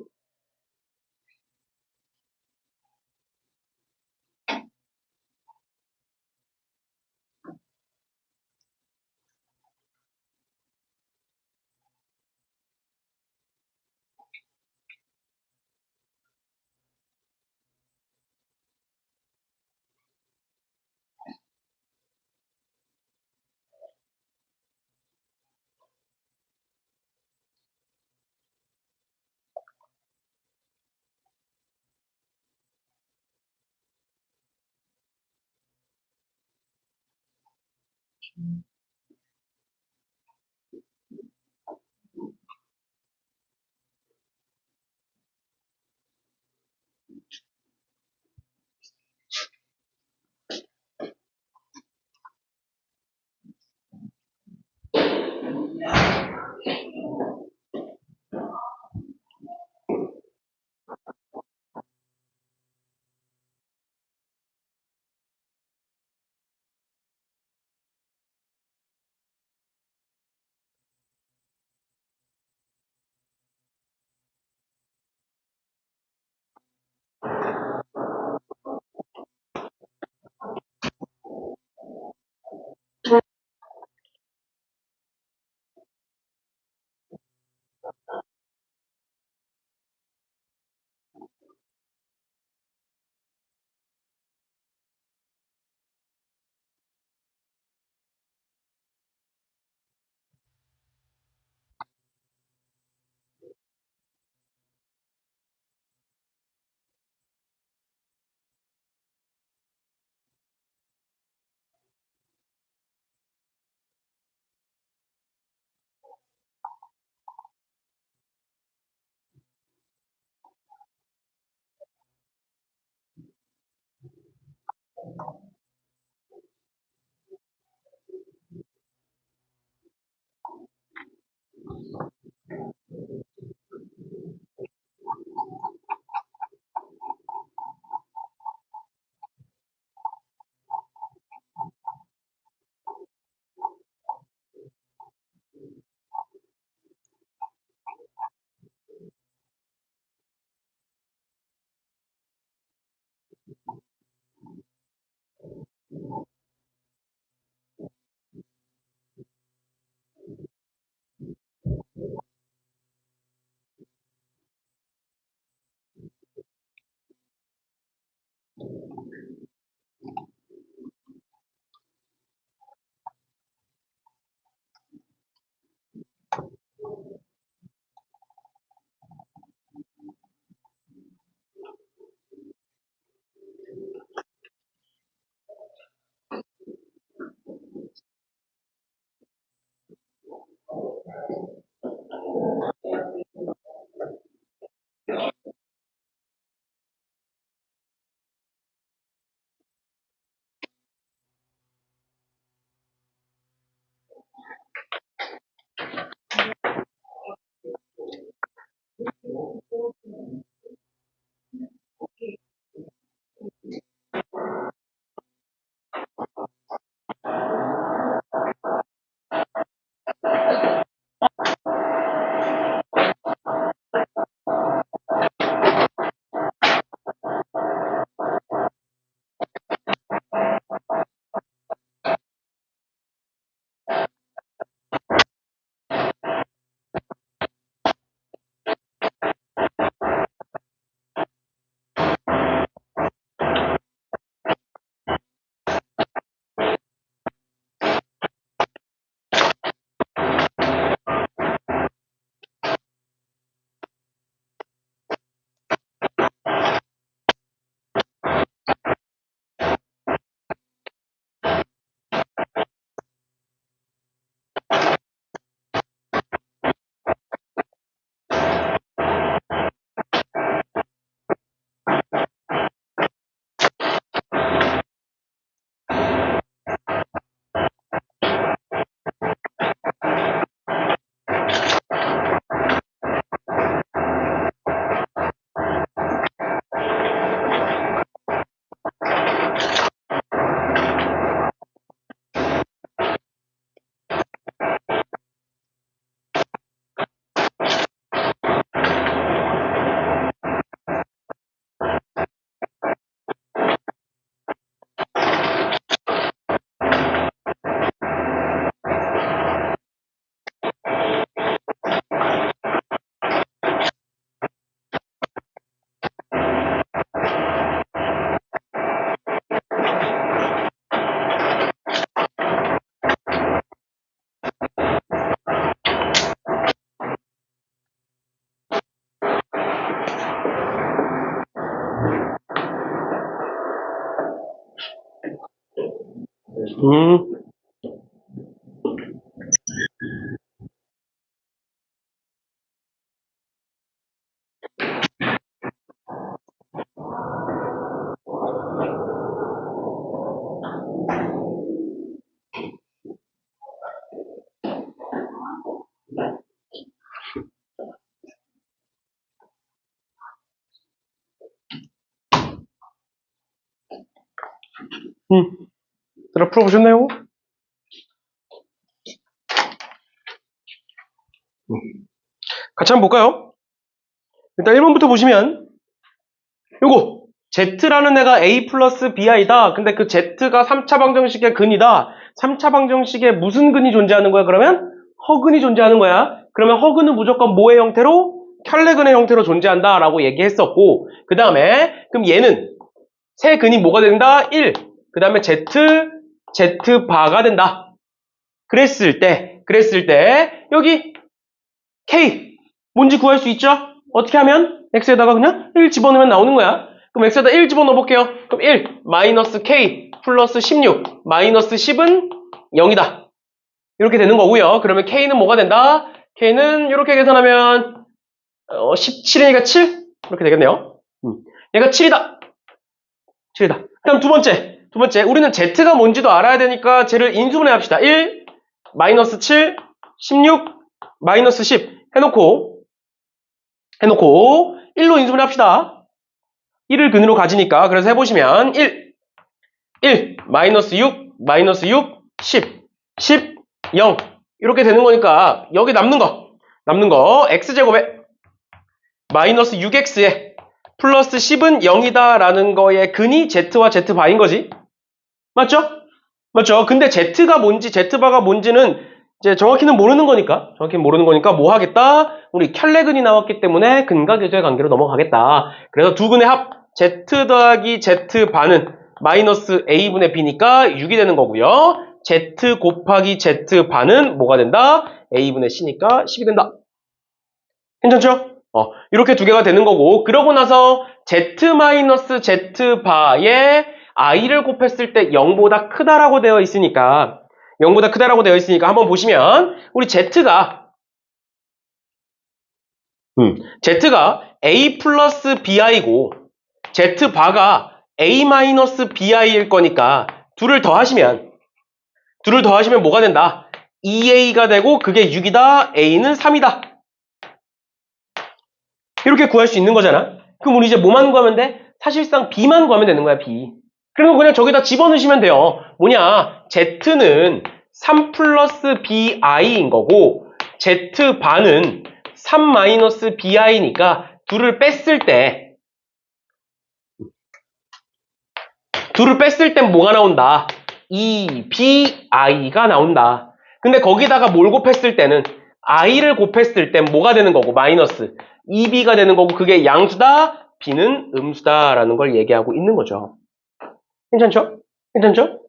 음. 들어 풀어보셨나요? 같이 한번 볼까요? 일단 1번부터 보시면 요거 Z라는 애가 A 플러스 BI다. 근데 그 Z가 3차 방정식의 근이다. 3차 방정식에 무슨 근이 존재하는 거야? 그러면 허근이 존재하는 거야. 그러면 허근은 무조건 뭐의 형태로? 켤레근의 형태로 존재한다 라고 얘기했었고, 그 다음에 그럼 얘는 세 근이 뭐가 된다? 1. 그 다음에 Z바가 된다. 그랬을 때 여기 K 뭔지 구할 수 있죠? 어떻게 하면? X에다가 그냥 1 집어넣으면 나오는 거야. 그럼 X에다 1 집어넣어 볼게요. 그럼 1 마이너스 K 플러스 16 마이너스 10은 0이다. 이렇게 되는 거고요. 그러면 K는 뭐가 된다? K는 이렇게 계산하면 17이니까 7? 이렇게 되겠네요. 얘가 7이다. 그럼 두 번째 우리는 Z가 뭔지도 알아야 되니까 쟤를 인수분해 합시다. 1 마이너스 7 16 마이너스 10 해놓고 1로 인수분해 합시다. 1을 근으로 가지니까. 그래서 해보시면 1 마이너스 6 마이너스 6 10 0 이렇게 되는 거니까 여기 남는 거 x제곱에 마이너스 6x에 플러스 10은 0이다 라는 거의 근이 Z와 Z바인 거지. 맞죠? 근데 Z가 뭔지 Z바가 뭔지는 이제 정확히는 모르는 거니까 뭐 하겠다? 우리 켤레근이 나왔기 때문에 근과 계수의 관계로 넘어가겠다. 그래서 두 근의 합 Z 더하기 Z바는 마이너스 A분의 B니까 6이 되는 거고요. Z 곱하기 Z바는 뭐가 된다? A분의 C니까 10이 된다. 괜찮죠? 이렇게 두 개가 되는 거고, 그러고 나서 Z-Z바에 i를 곱했을 때 0보다 크다라고 되어 있으니까 한번 보시면 우리 Z가 A 플러스 BI고 Z바가 A 마이너스 BI일 거니까 둘을 더하시면 뭐가 된다? 2A가 되고 그게 6이다. A는 3이다. 이렇게 구할 수 있는 거잖아. 그럼 우리 이제 뭐만 구하면 돼? 사실상 B만 구하면 되는 거야, B. 그리고 그냥 저기다 집어넣으시면 돼요. 뭐냐? Z는 3 플러스 BI인 거고 Z바는 3 마이너스 BI니까 둘을 뺐을 때 뭐가 나온다? 2BI가 나온다. 근데 거기다가 뭘 곱했을 때는 I를 곱했을 땐 뭐가 되는 거고? 마이너스 2B가 되는 거고 그게 양수다, B는 음수다라는 걸 얘기하고 있는 거죠. 괜찮죠?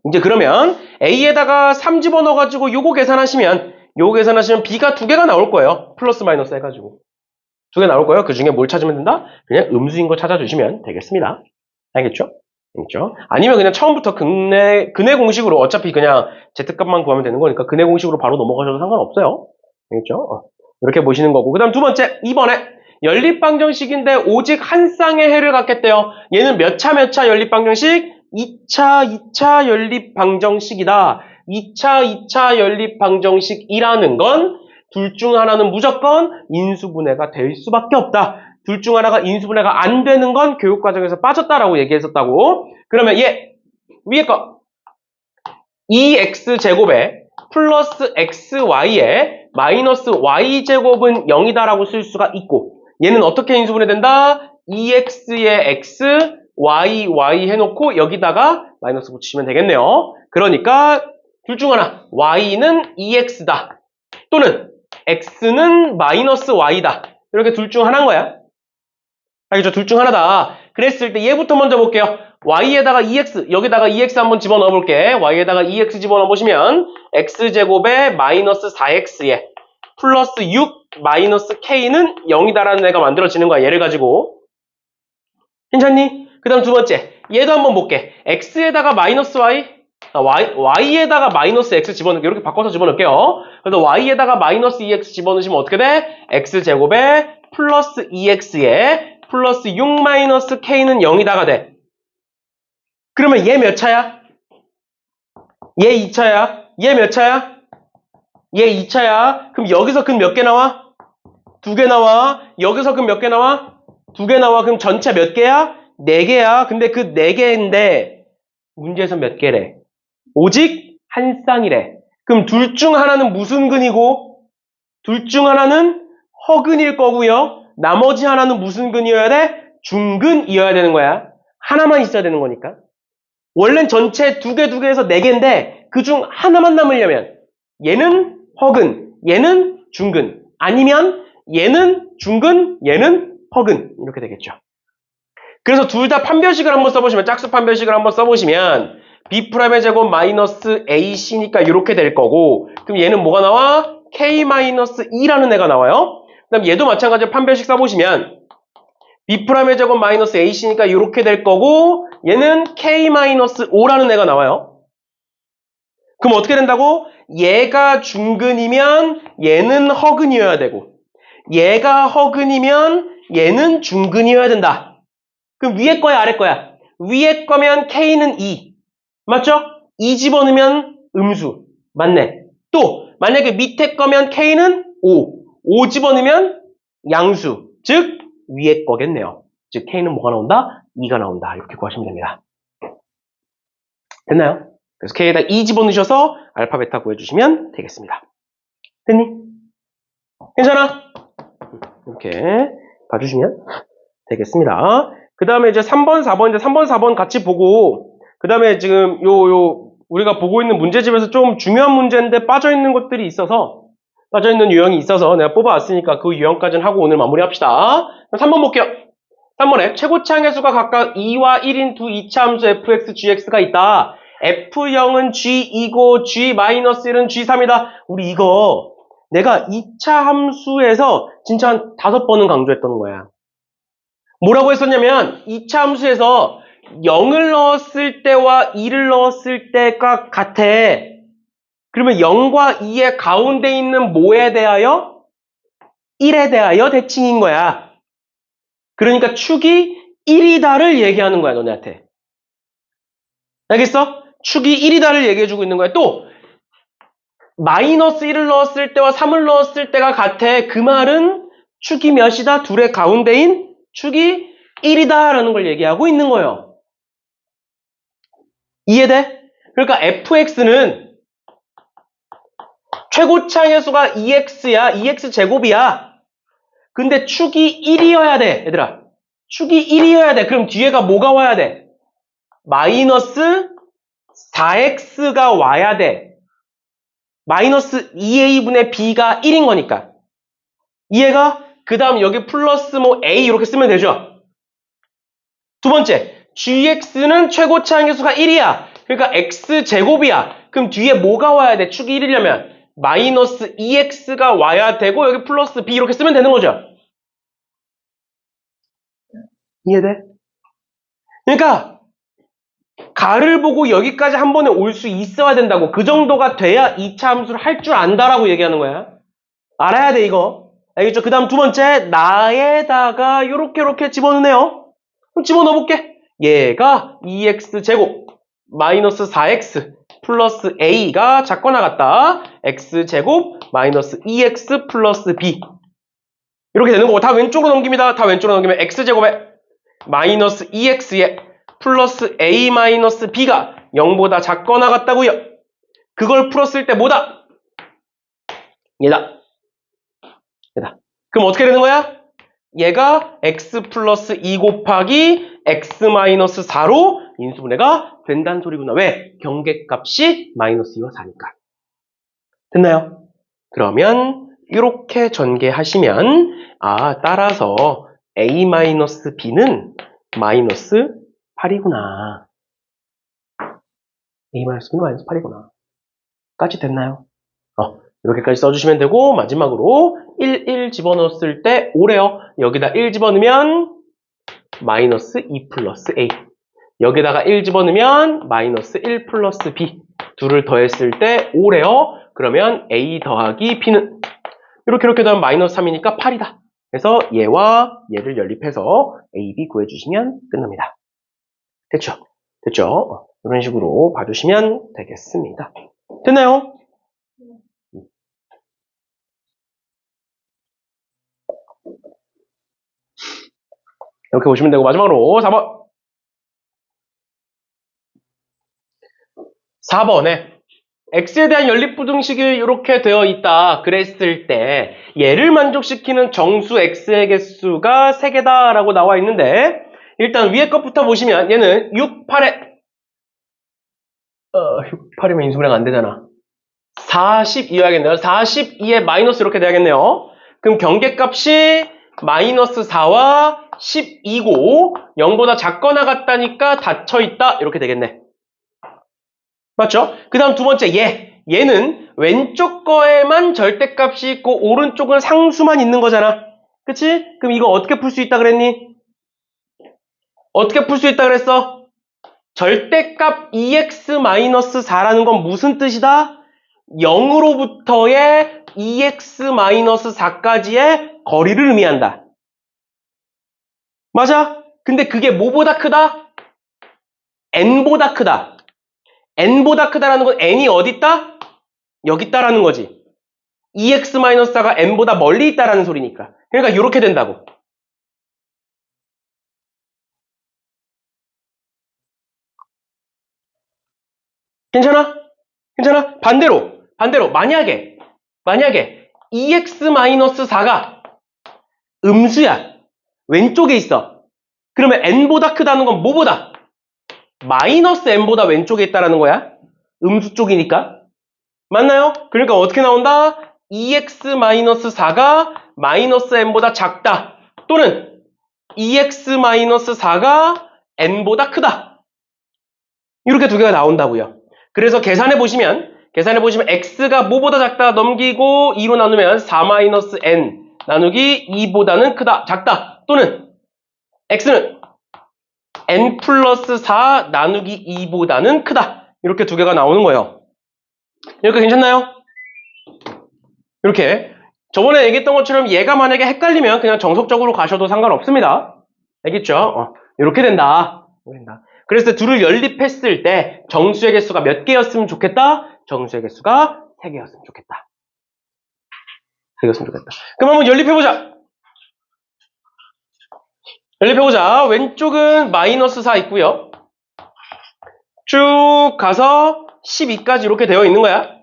이제 그러면 A에다가 3 집어넣어가지고 요거 계산하시면 B가 두 개가 나올 거예요. 플러스 마이너스 해가지고. 두 개 나올 거예요. 그 중에 뭘 찾으면 된다? 그냥 음수인 거 찾아주시면 되겠습니다. 알겠죠? 아니면 그냥 처음부터 근의 공식으로 어차피 그냥 Z값만 구하면 되는 거니까 근의 공식으로 바로 넘어가셔도 상관없어요. 알겠죠? 이렇게 보시는 거고. 그 다음 두 번째, 2번에 연립방정식인데 오직 한 쌍의 해를 갖겠대요. 얘는 몇 차 연립방정식? 2차 연립방정식이다. 2차 연립방정식이라는 건 둘 중 하나는 무조건 인수분해가 될 수밖에 없다. 둘 중 하나가 인수분해가 안 되는 건 교육과정에서 빠졌다라고 얘기했었다고. 그러면 얘 위에 거 2x제곱에 플러스 xy에 마이너스 y제곱은 0이다라고 쓸 수가 있고, 얘는 어떻게 인수분해 된다? 2x에 x, y 해놓고 여기다가 마이너스 붙이시면 되겠네요. 그러니까 둘 중 하나 y는 2x다 또는 x는 마이너스 y다. 이렇게 둘 중 하나인 거야. 알겠죠? 둘 중 하나다. 그랬을 때 얘부터 먼저 볼게요. y에다가 2x, 여기다가 2x 한번 집어넣어 볼게. y에다가 2x 집어넣어 보시면 x제곱에 마이너스 4x에 플러스 6 마이너스 k는 0이다라는 애가 만들어지는 거야. 얘를 가지고. 괜찮니? 그 다음 두 번째, 얘도 한번 볼게. x에다가 마이너스 y, y에다가 마이너스 x 집어넣을게요. 이렇게 바꿔서 집어넣을게요. 그래서 y에다가 마이너스 2x 집어넣으시면 어떻게 돼? x제곱에 플러스 2x에 플러스 6 마이너스 k는 0이다가 돼. 그러면 얘 몇 차야? 얘 2차야. 얘 몇 차야? 얘 2차야. 그럼 여기서 근 몇 개 나와? 2개 나와. 여기서 근 몇 개 나와? 2개 나와. 그럼 전체 몇 개야? 4개야. 근데 그 4개인데 문제에서 몇 개래? 오직 한 쌍이래. 그럼 둘 중 하나는 무슨 근이고 둘 중 하나는 허근일 거고요. 나머지 하나는 무슨 근이어야 돼? 중근이어야 되는 거야. 하나만 있어야 되는 거니까. 원래는 전체 2개에서 4개인데 그 중 하나만 남으려면 얘는 허근, 얘는 중근, 아니면 얘는 중근, 얘는 허근 이렇게 되겠죠. 그래서 둘 다 판별식을 한번 써보시면 짝수 판별식을 한번 써보시면 B'의 제곱 마이너스 AC니까 이렇게 될 거고 그럼 얘는 뭐가 나와? K-2라는 애가 나와요. 그 다음 얘도 마찬가지로 판별식 써보시면 B'의 제곱 마이너스 AC니까 이렇게 될 거고 얘는 K-5라는 애가 나와요. 그럼 어떻게 된다고? 얘가 중근이면 얘는 허근이어야 되고 얘가 허근이면 얘는 중근이어야 된다. 그럼 위에 거야 아래 거야? 위에 거면 K는 2 맞죠? 2 집어넣으면 음수 맞네. 또 만약에 밑에 거면 K는 5 집어넣으면 양수 즉 위에 거겠네요. 즉 K는 뭐가 나온다? 2가 나온다. 이렇게 구하시면 됩니다. 됐나요? 그래서 K에다 2 집어넣으셔서 알파 베타 구해주시면 되겠습니다. 됐니? 괜찮아? 이렇게 봐주시면 되겠습니다. 그 다음에 이제 3번, 4번인데 3번, 4번 같이 보고 그 다음에 지금 우리가 보고 있는 문제집에서 좀 중요한 문제인데 빠져있는 것들이 있어서 빠져있는 유형이 있어서 내가 뽑아왔으니까 그 유형까지는 하고 오늘 마무리합시다. 3번 볼게요. 3번에 최고치 항해수가 각각 2와 1인 두 2차 함수 fx, gx가 있다. f0은 g2고 g-1은 g3이다. 우리 이거 내가 2차 함수에서 진짜 한 5번은 강조했던 거야. 뭐라고 했었냐면 2차 함수에서 0을 넣었을 때와 2를 넣었을 때가 같아. 그러면 0과 2의 가운데 있는 뭐에 대하여? 1에 대하여 대칭인 거야. 그러니까 축이 1이다를 얘기하는 거야, 너네한테. 알겠어? 축이 1이다를 얘기해주고 있는 거야. 또 마이너스 1을 넣었을 때와 3을 넣었을 때가 같아. 그 말은 축이 몇이다? 둘의 가운데인 축이 1이다 라는 걸 얘기하고 있는 거예요. 이해돼? 그러니까 fx는 최고치 항해수가 2x야. 2x 제곱이야. 근데 축이 1이어야 돼. 얘들아. 축이 1이어야 돼. 그럼 뒤에가 뭐가 와야 돼? 마이너스 4x가 와야 돼. 마이너스 2a분의 b가 1인 거니까. 이해가? 그 다음 여기 플러스 a 이렇게 쓰면 되죠. 두 번째, gx는 최고치 항해수가 1이야. 그러니까 x제곱이야. 그럼 뒤에 뭐가 와야 돼? 축이 1이려면 마이너스 2x가 와야 되고 여기 플러스 b 이렇게 쓰면 되는 거죠. 이해돼? 그러니까 가를 보고 여기까지 한 번에 올 수 있어야 된다고. 그 정도가 돼야 2차 함수를 할 줄 안다라고 얘기하는 거야. 알아야 돼 이거. 알겠죠? 그 다음 두 번째, 나에다가 요렇게 집어넣네요. 그럼 집어넣어볼게. 얘가 2x제곱 마이너스 4x 플러스 a가 작거나 같다. x제곱 마이너스 2x 플러스 b 이렇게 되는 거고 다 왼쪽으로 넘깁니다. 다 왼쪽으로 넘기면 x제곱에 마이너스 2x에 플러스 a 마이너스 b가 0보다 작거나 같다고요. 그걸 풀었을 때 뭐다? 얘다. 그럼 어떻게 되는 거야? 얘가 x 플러스 2 곱하기 x 마이너스 4로 인수분해가 된다는 소리구나. 왜? 경계값이 마이너스 2와 4니까. 됐나요? 그러면 이렇게 전개하시면 따라서 a 마이너스 b는 마이너스 8이구나. a 마이너스 b는 마이너스 8이구나. 까지 됐나요? 이렇게까지 써주시면 되고 마지막으로 1 집어넣었을 때 5래요. 여기다 1 집어넣으면 마이너스 2 플러스 a 여기다가 1 집어넣으면 마이너스 1 플러스 B. 둘을 더했을 때 5래요. 그러면 A 더하기 B는 이렇게 더하면 마이너스 3이니까 8이다. 그래서 얘와 얘를 연립해서 A, B 구해주시면 끝납니다. 됐죠? 됐죠? 이런 식으로 봐주시면 되겠습니다. 됐나요? 이렇게 보시면 되고 마지막으로 4번. 4번에 x에 대한 연립부등식이 이렇게 되어 있다 그랬을 때 얘를 만족시키는 정수 x의 개수가 3개다 라고 나와 있는데 일단 위에 것부터 보시면 얘는 6, 8에 6, 8이면 인수분해가 안 되잖아. 42해야겠네요. 42에 마이너스 이렇게 돼야겠네요. 그럼 경계값이 마이너스 4와 12고 0보다 작거나 같다니까 닫혀있다 이렇게 되겠네. 맞죠? 그 다음 두 번째 얘는 왼쪽 거에만 절대값이 있고 오른쪽은 상수만 있는 거잖아. 그치? 그럼 이거 어떻게 풀 수 있다 그랬니? 어떻게 풀 수 있다 그랬어? 절대값 2x-4라는 건 무슨 뜻이다? 0으로부터의 2x-4까지의 거리를 의미한다. 맞아? 근데 그게 뭐보다 크다? n보다 크다. n보다 크다라는 건 n이 어디 있다? 여기 있다라는 거지. 2x-4가 n보다 멀리 있다라는 소리니까. 그러니까 이렇게 된다고. 괜찮아? 괜찮아? 반대로 만약에 2x-4가 음수야. 왼쪽에 있어. 그러면 n보다 크다는 건 뭐보다? 마이너스 n보다 왼쪽에 있다라는 거야. 음수 쪽이니까. 맞나요? 그러니까 어떻게 나온다? 2x-4가 마이너스 n보다 작다. 또는 2x-4가 n보다 크다. 이렇게 두 개가 나온다고요. 그래서 계산해 보시면 x가 뭐보다 작다 넘기고 2로 나누면 4-n 나누기 2보다는 크다, 작다. 또는 x는 n 플러스 4 나누기 2보다는 크다. 이렇게 두 개가 나오는 거예요. 이렇게 괜찮나요? 이렇게 저번에 얘기했던 것처럼 얘가 만약에 헷갈리면 그냥 정석적으로 가셔도 상관없습니다. 알겠죠? 이렇게 된다. 그래서 둘을 연립했을 때 정수의 개수가 몇 개였으면 좋겠다? 정수의 개수가 3개였으면 좋겠다. 3개였으면 좋겠다. 그럼 한번 연립해보자. 왼쪽은 마이너스 4 있고요. 쭉 가서 12까지 이렇게 되어 있는 거야.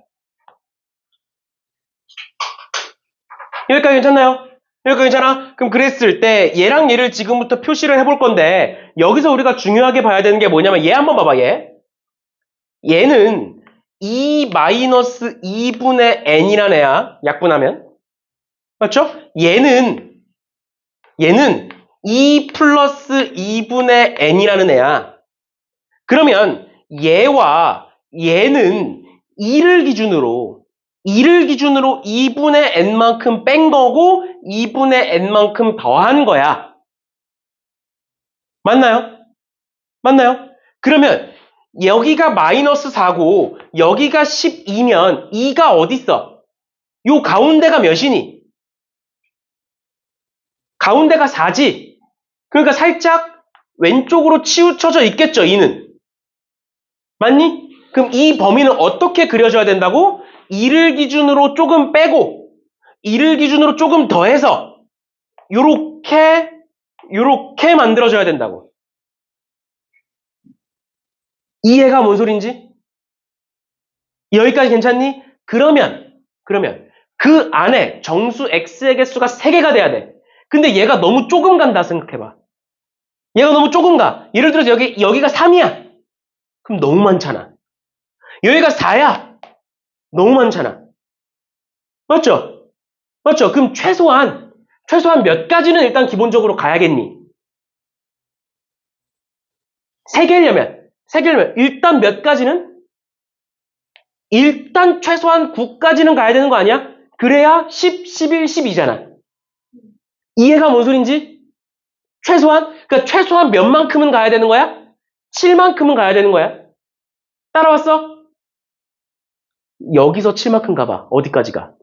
여기까지 괜찮나요? 여기까지 괜찮아? 그럼 그랬을 때 얘랑 얘를 지금부터 표시를 해볼 건데 여기서 우리가 중요하게 봐야 되는 게 뭐냐면 얘 한번 봐봐. 얘는 2-2분의 n이란 애야. 약분하면. 맞죠? 얘는 2 플러스 2분의 n이라는 애야. 그러면 얘와 얘는 2를 기준으로 2분의 n만큼 뺀 거고 2분의 n만큼 더한 거야. 맞나요? 그러면 여기가 마이너스 4고 여기가 12면 2가 어디 있어? 요 가운데가 몇이니? 가운데가 4지. 그러니까 살짝 왼쪽으로 치우쳐져 있겠죠, 2는. 맞니? 그럼 이 범위는 어떻게 그려줘야 된다고? 2를 기준으로 조금 빼고 2를 기준으로 조금 더해서 요렇게 만들어줘야 된다고. 이해가 뭔 소린지? 여기까지 괜찮니? 그러면 그 안에 정수 x의 개수가 3개가 돼야 돼. 근데 얘가 너무 조금 간다 생각해봐. 얘가 너무 조금 가. 예를 들어서 여기가 3이야. 그럼 너무 많잖아. 여기가 4야. 너무 많잖아. 맞죠? 그럼 최소한 몇 가지는 일단 기본적으로 가야겠니? 3개려면 일단 몇 가지는? 일단 최소한 9까지는 가야 되는 거 아니야? 그래야 10, 11, 12잖아. 이해가 뭔 소린지? 그러니까 최소한 몇만큼은 가야 되는 거야? 7만큼은 가야 되는 거야. 따라왔어? 여기서 7만큼 가봐. 어디까지 가?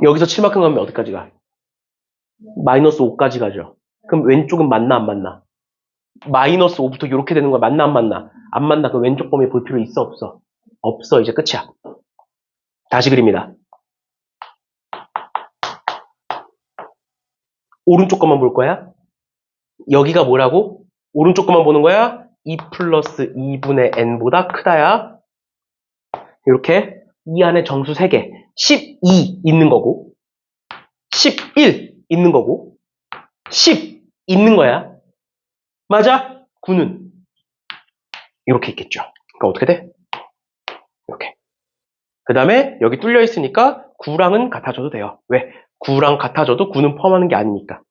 여기서 7만큼 가면 어디까지 가? 마이너스 5까지 가죠. 그럼 왼쪽은 맞나 안 맞나? 마이너스 5부터 이렇게 되는 거야. 맞나 안 맞나? 안 맞나? 그 왼쪽 범위 볼 필요 있어 없어? 없어. 이제 끝이야. 다시 그립니다. 오른쪽 것만 볼 거야. 여기가 뭐라고? 오른쪽 것만 보는 거야. 2 플러스 2분의 n보다 크다야. 이렇게 이 안에 정수 3개 12 있는 거고 11 있는 거고 10 있는 거야. 맞아? 9는 이렇게 있겠죠. 그러니까 어떻게 돼? 이렇게. 그 다음에 여기 뚫려 있으니까 9랑은 같아져도 돼요. 왜? 9랑 같아져도 9는 포함하는 게 아니니까.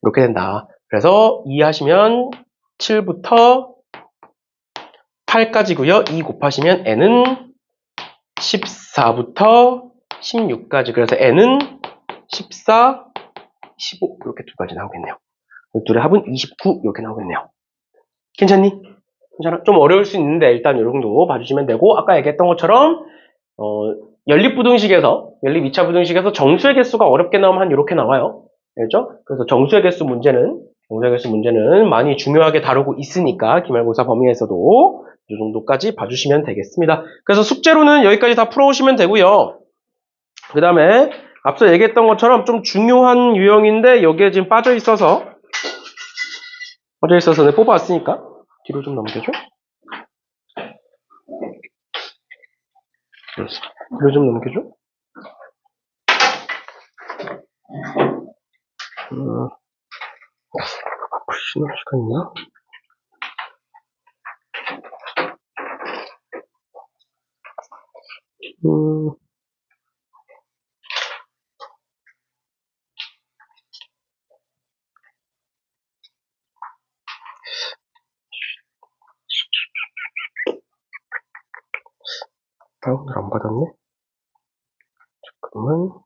이렇게 된다. 그래서 이해하시면 7부터 8까지고요. 2 곱하시면 n은 14부터 16까지. 그래서 n은 14, 15 이렇게 두 가지 나오겠네요. 둘의 합은 29 이렇게 나오겠네요. 괜찮니? 괜찮아? 좀 어려울 수 있는데 일단 이 정도 봐주시면 되고 아까 얘기했던 것처럼 연립부등식에서 연립 2차 부등식에서 정수의 개수가 어렵게 나오면 한 이렇게 나와요. 알죠? 그래서 정수의 개수 문제는 많이 중요하게 다루고 있으니까 기말고사 범위에서도 이 정도까지 봐주시면 되겠습니다. 그래서 숙제로는 여기까지 다 풀어오시면 되고요. 그 다음에 앞서 얘기했던 것처럼 좀 중요한 유형인데 여기에 지금 빠져 있어서 내가 뽑아왔으니까 뒤로 좀 넘겨줘. 뒤로 좀 넘겨줘. 앞으로 신호를 시간 있나? 오늘 안 받았네? 잠깐만.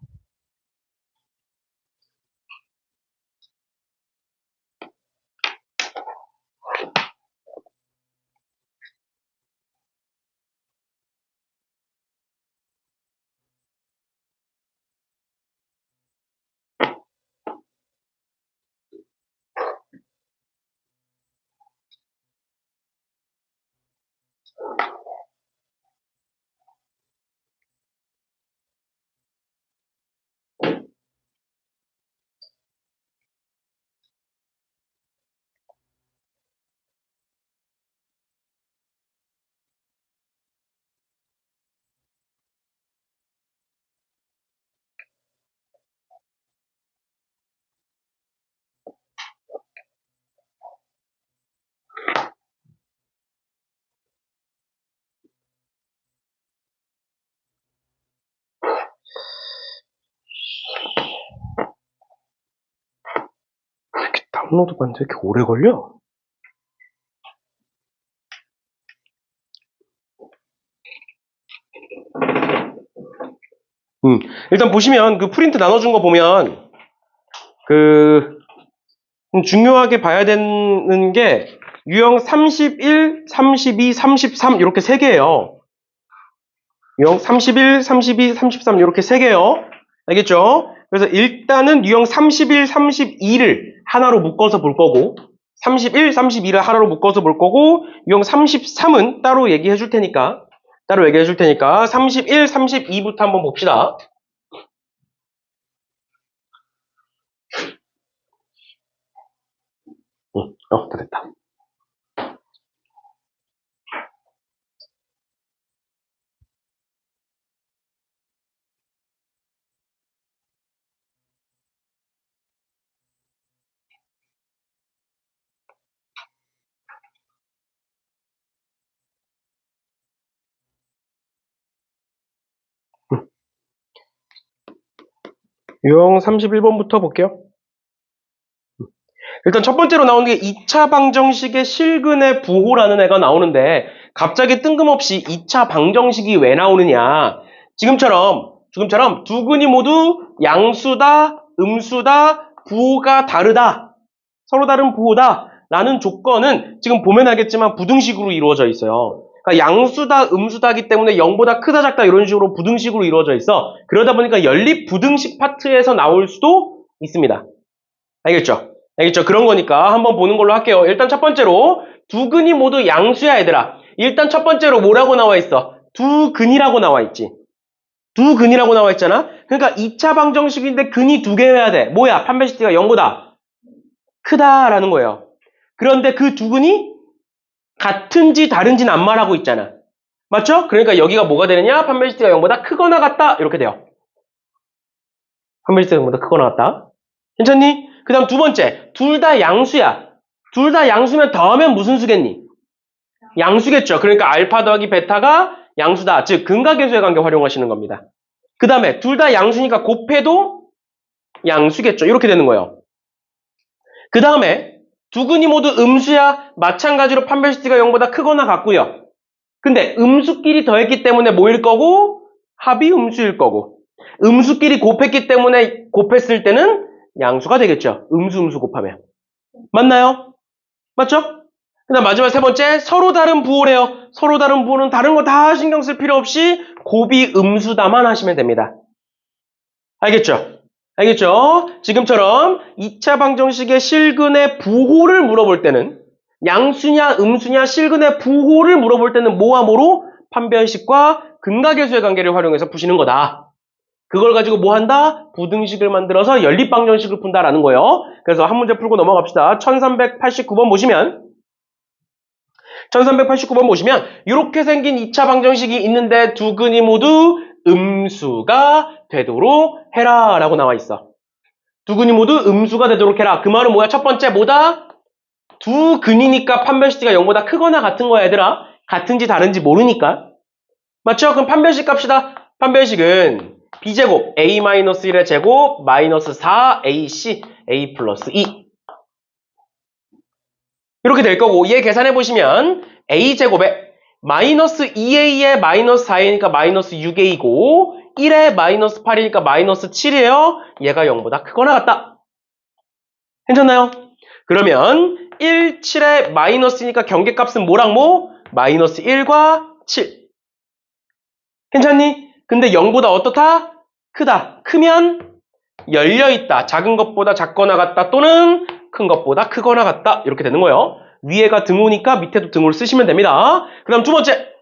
이렇게 다운로드 받는데 왜 이렇게 오래 걸려? 일단 보시면 그 프린트 나눠준 거 보면 중요하게 봐야 되는 게 유형 31, 32, 33 이렇게 3개예요. 유형 31, 32, 33 이렇게 3개예요. 알겠죠? 그래서 일단은 유형 31, 32를 하나로 묶어서 볼 거고 31, 32를 하나로 묶어서 볼 거고 유형 33은 따로 얘기해 줄 테니까 31, 32부터 한번 봅시다. 다 됐다. 유형 31번부터 볼게요. 일단 첫 번째로 나오는 게 2차 방정식의 실근의 부호라는 애가 나오는데 갑자기 뜬금없이 2차 방정식이 왜 나오느냐. 지금처럼 두 근이 모두 양수다, 음수다, 부호가 다르다. 서로 다른 부호다. 라는 조건은 지금 보면 알겠지만 부등식으로 이루어져 있어요. 그러니까 양수다, 음수다기 때문에 0보다 크다, 작다 이런 식으로 부등식으로 이루어져 있어. 그러다 보니까 연립 부등식 파트에서 나올 수도 있습니다. 알겠죠? 알겠죠? 그런 거니까 한번 보는 걸로 할게요. 일단 첫 번째로 두 근이 모두 양수야 얘들아. 일단 첫 번째로 뭐라고 나와 있어? 두 근이라고 나와 있지. 두 근이라고 나와 있잖아. 그러니까 2차 방정식인데 근이 두 개여야 돼. 뭐야? 판별식 t가 0보다 크다라는 거예요. 그런데 그 두 근이 같은지 다른지는 안 말하고 있잖아. 맞죠? 그러니까 여기가 뭐가 되느냐? 판별식 t가 0보다 크거나 같다. 이렇게 돼요. 판별식 t가 0보다 크거나 같다. 괜찮니? 그 다음 두 번째. 둘 다 양수야. 둘 다 양수면 더하면 무슨 수겠니? 양수겠죠. 그러니까 알파 더하기 베타가 양수다. 즉 근각계수의 관계 활용하시는 겁니다. 그 다음에 둘 다 양수니까 곱해도 양수겠죠. 이렇게 되는 거예요. 그 다음에 두 근이 모두 음수야. 마찬가지로 판별식 t가 0보다 크거나 같고요. 근데 음수끼리 더했기 때문에 뭐일 거고? 합이 음수일 거고. 음수끼리 곱했기 때문에 곱했을 때는 양수가 되겠죠. 음수 곱하면. 맞나요? 맞죠? 그 다음 마지막 세 번째, 서로 다른 부호래요. 서로 다른 부호는 다른 거 다 신경 쓸 필요 없이 곱이 음수다만 하시면 됩니다. 알겠죠? 알겠죠? 지금처럼 2차 방정식의 실근의 부호를 물어볼 때는 양수냐 음수냐 실근의 부호를 물어볼 때는 뭐와 뭐로? 판별식과 근각계수의 관계를 활용해서 푸시는 거다. 그걸 가지고 뭐 한다? 부등식을 만들어서 연립방정식을 푼다라는 거예요. 그래서 한 문제 풀고 넘어갑시다. 1389번 보시면 이렇게 생긴 2차 방정식이 있는데 두 근이 모두 음수가 되도록 해라 라고 나와 있어. 두 근이 모두 음수가 되도록 해라. 그 말은 뭐야? 첫 번째 뭐다? 두 근이니까 판별식 t가 0보다 크거나 같은 거야 얘들아. 같은지 다른지 모르니까. 맞죠? 그럼 판별식 갑시다. 판별식은 b제곱 a-1의 제곱 마이너스 4ac a 플러스 2 이렇게 될 거고 얘 계산해보시면 a제곱에 마이너스 2a에 마이너스 4a니까 마이너스 6a고 1에 마이너스 8이니까 마이너스 7이에요. 얘가 0보다 크거나 같다. 괜찮나요? 그러면 1, 7에 마이너스니까 경계값은 뭐랑 뭐? 마이너스 1과 7. 괜찮니? 근데 0보다 어떻다? 크다. 크면 열려있다. 작은 것보다 작거나 같다 또는 큰 것보다 크거나 같다. 이렇게 되는 거예요. 위에가 등호니까 밑에도 등호를 쓰시면 됩니다. 그 다음 두 번째.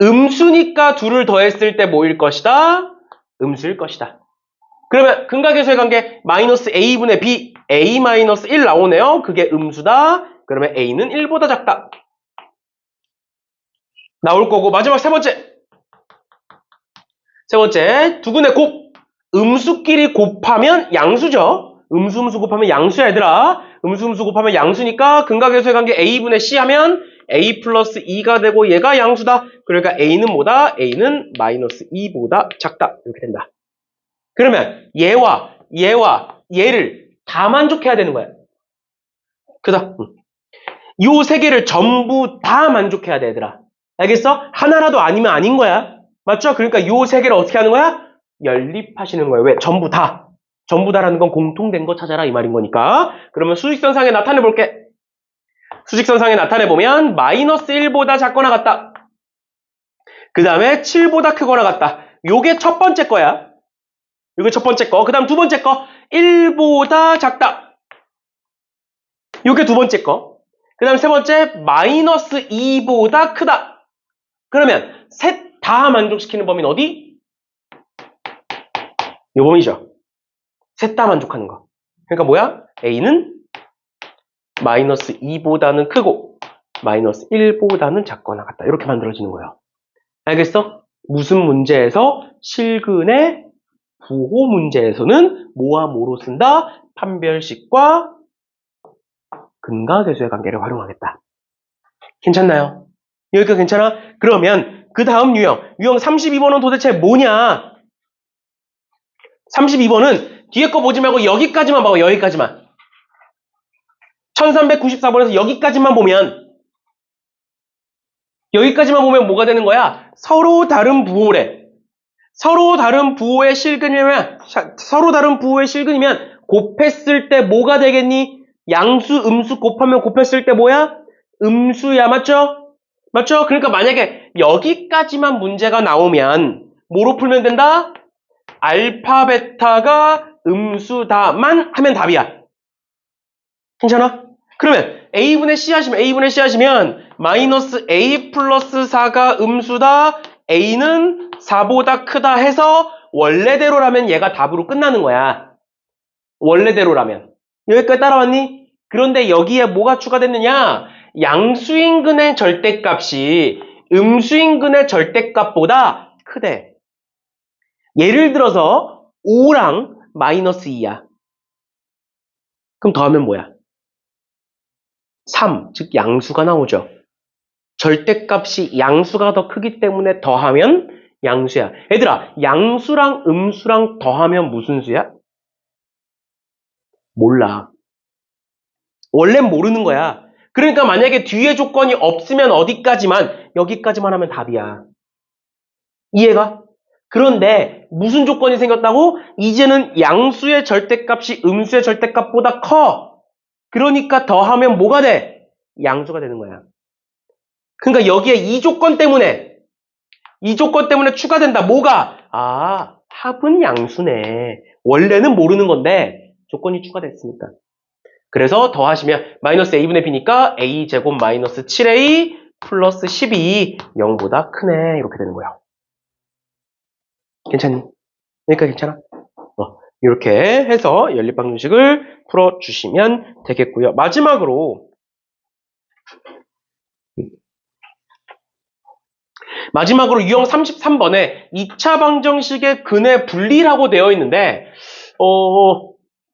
음수니까 둘을 더했을 때 뭐일 것이다? 음수일 것이다. 그러면 근각계수의 관계 마이너스 a분의 b, a 마이너스 1 나오네요. 그게 음수다. 그러면 a는 1보다 작다. 나올 거고 마지막 세 번째. 두 근의 곱. 음수끼리 곱하면 양수죠. 음수 곱하면 양수야 얘들아. 음수 곱하면 양수니까 근각계수의 관계 a분의 c 하면 a 플러스 2가 되고 얘가 양수다. 그러니까 a는 뭐다? a는 마이너스 2보다 작다. 이렇게 된다. 그러면 얘와 얘를 다 만족해야 되는 거야. 그다. 요 세 개를 전부 다 만족해야 돼 얘들아. 알겠어? 하나라도 아니면 아닌 거야. 맞죠? 그러니까 요 세 개를 어떻게 하는 거야? 연립하시는 거예요. 왜? 전부 다. 전부 다라는 건 공통된 거 찾아라 이 말인 거니까. 그러면 수직선상에 나타내 볼게. 수직선상에 나타내 보면 마이너스 1보다 작거나 같다. 그 다음에 7보다 크거나 같다. 요게 첫 번째 거야. 요게 첫 번째 거. 그 다음 두 번째 거. 1보다 작다. 요게 두 번째 거. 그 다음 세 번째. 마이너스 2보다 크다. 그러면 셋 다 만족시키는 범위는 어디? 요 범위죠. 셋 다 만족하는 거. 그러니까 뭐야? A는 마이너스 2보다는 크고 마이너스 1보다는 작거나 같다. 이렇게 만들어지는 거예요. 알겠어? 무슨 문제에서? 실근의 부호 문제에서는 뭐와 뭐로 쓴다? 판별식과 근각계수의 관계를 활용하겠다. 괜찮나요? 여기까지 괜찮아? 그러면 그 다음 유형 32번은 도대체 뭐냐? 32번은 뒤에 거 보지 말고 여기까지만 봐봐. 여기까지만. 1394번에서 여기까지만 보면 뭐가 되는 거야? 서로 다른 부호래. 서로 다른 부호의 실근이면 곱했을 때 뭐가 되겠니? 양수, 음수 곱하면 곱했을 때 뭐야? 음수야, 맞죠? 맞죠? 그러니까 만약에 여기까지만 문제가 나오면 뭐로 풀면 된다? 알파, 베타가 음수다만 하면 답이야. 괜찮아? 그러면 A분의 C 하시면 마이너스 A 플러스 4가 음수다. A는 4보다 크다 해서 원래대로라면 얘가 답으로 끝나는 거야. 원래대로라면. 여기까지 따라왔니? 그런데 여기에 뭐가 추가됐느냐? 양수인근의 절대값이 음수인근의 절대값보다 크대. 예를 들어서 5랑 마이너스 2야. 그럼 더하면 뭐야? 3, 즉 양수가 나오죠. 절대값이 양수가 더 크기 때문에 더하면 양수야. 얘들아, 양수랑 음수랑 더하면 무슨 수야? 몰라. 원래는 모르는 거야. 그러니까 만약에 뒤에 조건이 없으면 어디까지만, 여기까지만 하면 답이야. 이해가? 그런데 무슨 조건이 생겼다고? 이제는 양수의 절대값이 음수의 절대값보다 커. 그러니까 더하면 뭐가 돼? 양수가 되는 거야. 그러니까 여기에 이 조건 때문에 추가된다. 뭐가? 아, 합은 양수네. 원래는 모르는 건데 조건이 추가됐으니까. 그래서 더하시면 마이너스 a분의 b니까 a제곱 마이너스 7a 플러스 12 0보다 크네. 이렇게 되는 거야. 괜찮니? 그러니까 괜찮아? 이렇게 해서 연립방정식을 풀어주시면 되겠고요. 마지막으로 유형 33번에 2차 방정식의 근의 분리라고 되어 있는데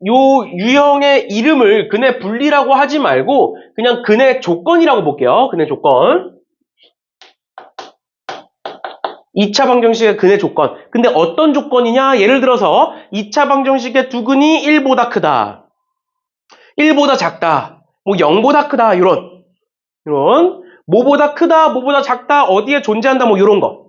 요 유형의 이름을 근의 분리라고 하지 말고 그냥 근의 조건이라고 볼게요. 근의 조건. 2차 방정식의 근의 조건. 근데 어떤 조건이냐? 예를 들어서 2차 방정식의 두 근이 1보다 크다. 1보다 작다. 뭐 0보다 크다. 이런 뭐보다 크다, 뭐보다 작다, 어디에 존재한다, 뭐 요런 거.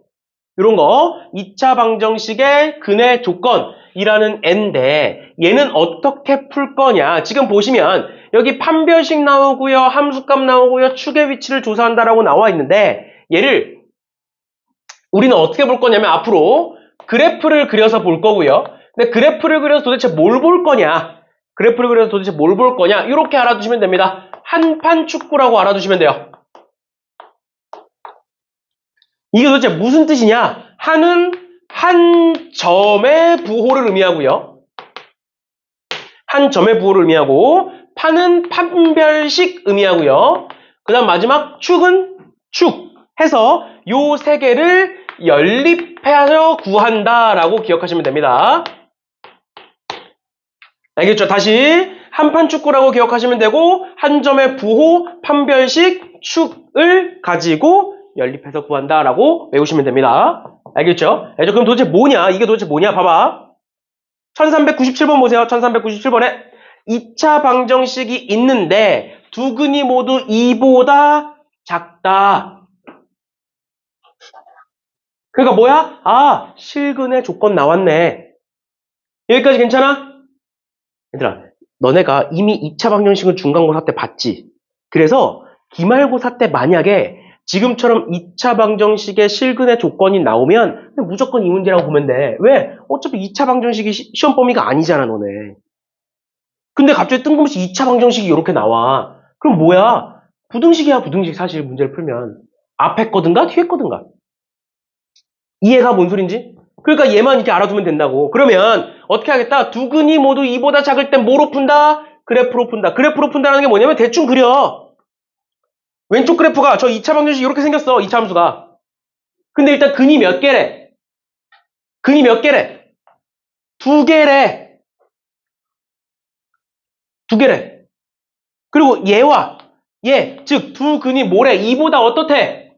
2차 방정식의 근의 조건이라는 N인데 얘는 어떻게 풀 거냐? 지금 보시면 여기 판별식 나오고요, 함수값 나오고요, 축의 위치를 조사한다라고 나와 있는데 얘를 우리는 어떻게 볼 거냐면 앞으로 그래프를 그려서 볼 거고요. 근데 그래프를 그려서 도대체 뭘 볼 거냐? 이렇게 알아두시면 됩니다. 한판 축구라고 알아두시면 돼요. 이게 도대체 무슨 뜻이냐? 한은 한 점의 부호를 의미하고요. 한 점의 부호를 의미하고 판은 판별식 의미하고요. 그 다음 마지막 축은 축 해서 요 세 개를 연립해서 구한다라고 기억하시면 됩니다. 알겠죠? 다시 한판 축구라고 기억하시면 되고 한 점의 부호, 판별식, 축을 가지고 연립해서 구한다라고 외우시면 됩니다. 알겠죠? 그럼 도대체 뭐냐? 이게 도대체 뭐냐? 봐봐. 1397번 보세요. 1397번에 2차 방정식이 있는데 두 근이 모두 2보다 작다. 그러니까 뭐야? 아, 실근의 조건 나왔네. 여기까지 괜찮아? 얘들아, 너네가 이미 2차 방정식은 중간고사 때 봤지? 그래서 기말고사 때 만약에 지금처럼 2차 방정식의 실근의 조건이 나오면 무조건 이 문제라고 보면 돼. 왜? 어차피 2차 방정식이 시험 범위가 아니잖아, 너네. 근데 갑자기 뜬금없이 2차 방정식이 이렇게 나와. 그럼 뭐야? 부등식이야, 부등식. 사실 문제를 풀면. 앞에 거든가 뒤에 거든가. 이해가 뭔 소린지? 그러니까 얘만 이렇게 알아두면 된다고. 그러면 어떻게 하겠다? 두 근이 모두 2보다 작을 땐 뭐로 푼다? 그래프로 푼다. 그래프로 푼다는 게 뭐냐면 대충 그려. 왼쪽 그래프가 저 2차 방정식 이렇게 생겼어. 2차 함수가. 근데 일단 근이 몇 개래? 두 개래. 그리고 얘와 얘, 즉 두 근이 뭐래? 2보다 어떻대?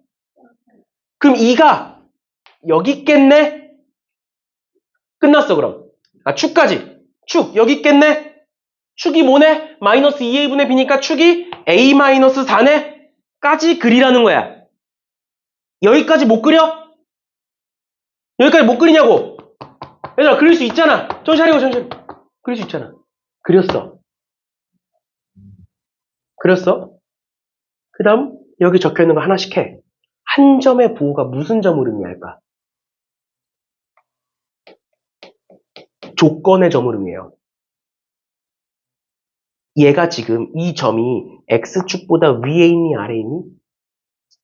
그럼 2가 여기 있겠네? 끝났어 그럼. 아, 축까지. 축 여기 있겠네? 축이 뭐네? 마이너스 2a분의 b니까 축이 a-4네? 까지 그리라는 거야. 여기까지 못 그려? 여기까지 못 그리냐고? 얘들아, 그릴 수 있잖아. 정신 차리고. 그릴 수 있잖아. 그렸어. 그렸어? 그 다음 여기 적혀있는 거 하나씩 해. 한 점의 부호가 무슨 점을 의미할까? 조건의 점을 의미해요. 얘가 지금 이 점이 x축보다 위에 있니 아래에 있니?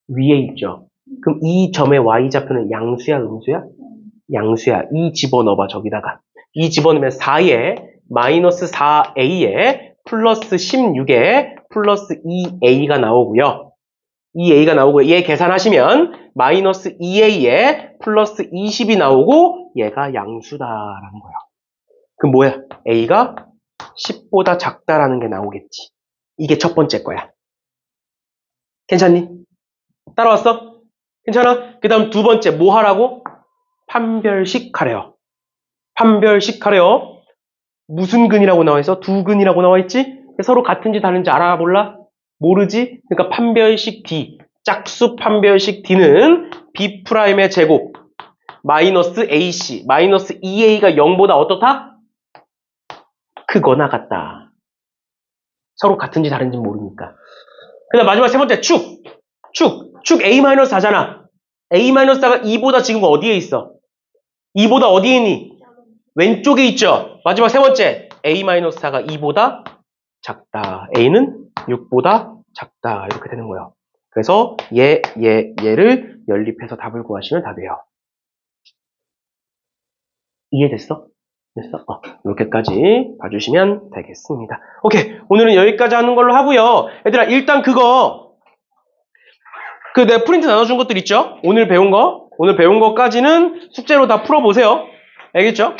위에 있죠. 그럼 이 점의 y좌표는 양수야 음수야? 양수야. 2 집어넣어봐 저기다가. 2 집어넣으면 4에 마이너스 4a에 플러스 16에 플러스 2a가 나오고요. 2a가 나오고 얘 계산하시면 마이너스 2a에 플러스 20이 나오고 얘가 양수다라는 거예요. 그럼 뭐야? a가 10보다 작다라는 게 나오겠지. 이게 첫 번째 거야. 괜찮니? 따라왔어? 괜찮아? 그 다음 두 번째 뭐 하라고? 판별식 하래요. 판별식 하래요. 무슨 근이라고 나와있어? 두 근이라고 나와있지? 서로 같은지 다른지 알아 몰라? 모르지? 그러니까 판별식 D, 짝수 판별식 D는 B'의 제곱 마이너스 AC, 마이너스 2A가 0보다 어떻다? 크거나 같다. 서로 같은지 다른지 모르니까. 그 다음 마지막 세 번째 축 A-4잖아. A-4가 2보다 지금 어디에 있어? 2보다 어디에 있니? 왼쪽에 있죠. 마지막 세 번째 A-4가 2보다 작다. A는 6보다 작다. 이렇게 되는 거예요. 그래서 얘를 연립해서 답을 구하시면 답이에요. 이해됐어? 됐어? 이렇게까지 봐주시면 되겠습니다. 오케이. 오늘은 여기까지 하는 걸로 하고요. 얘들아 일단 그거 내 프린트 나눠준 것들 있죠? 오늘 배운 거까지는 숙제로 다 풀어보세요. 알겠죠?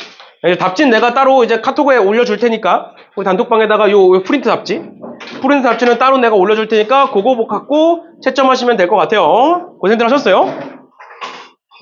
답지는 내가 따로 이제 카톡에 올려줄 테니까 우리 단톡방에다가 요 프린트 답지는 따로 내가 올려줄 테니까 그거 갖고 채점하시면 될 것 같아요. 고생들 하셨어요.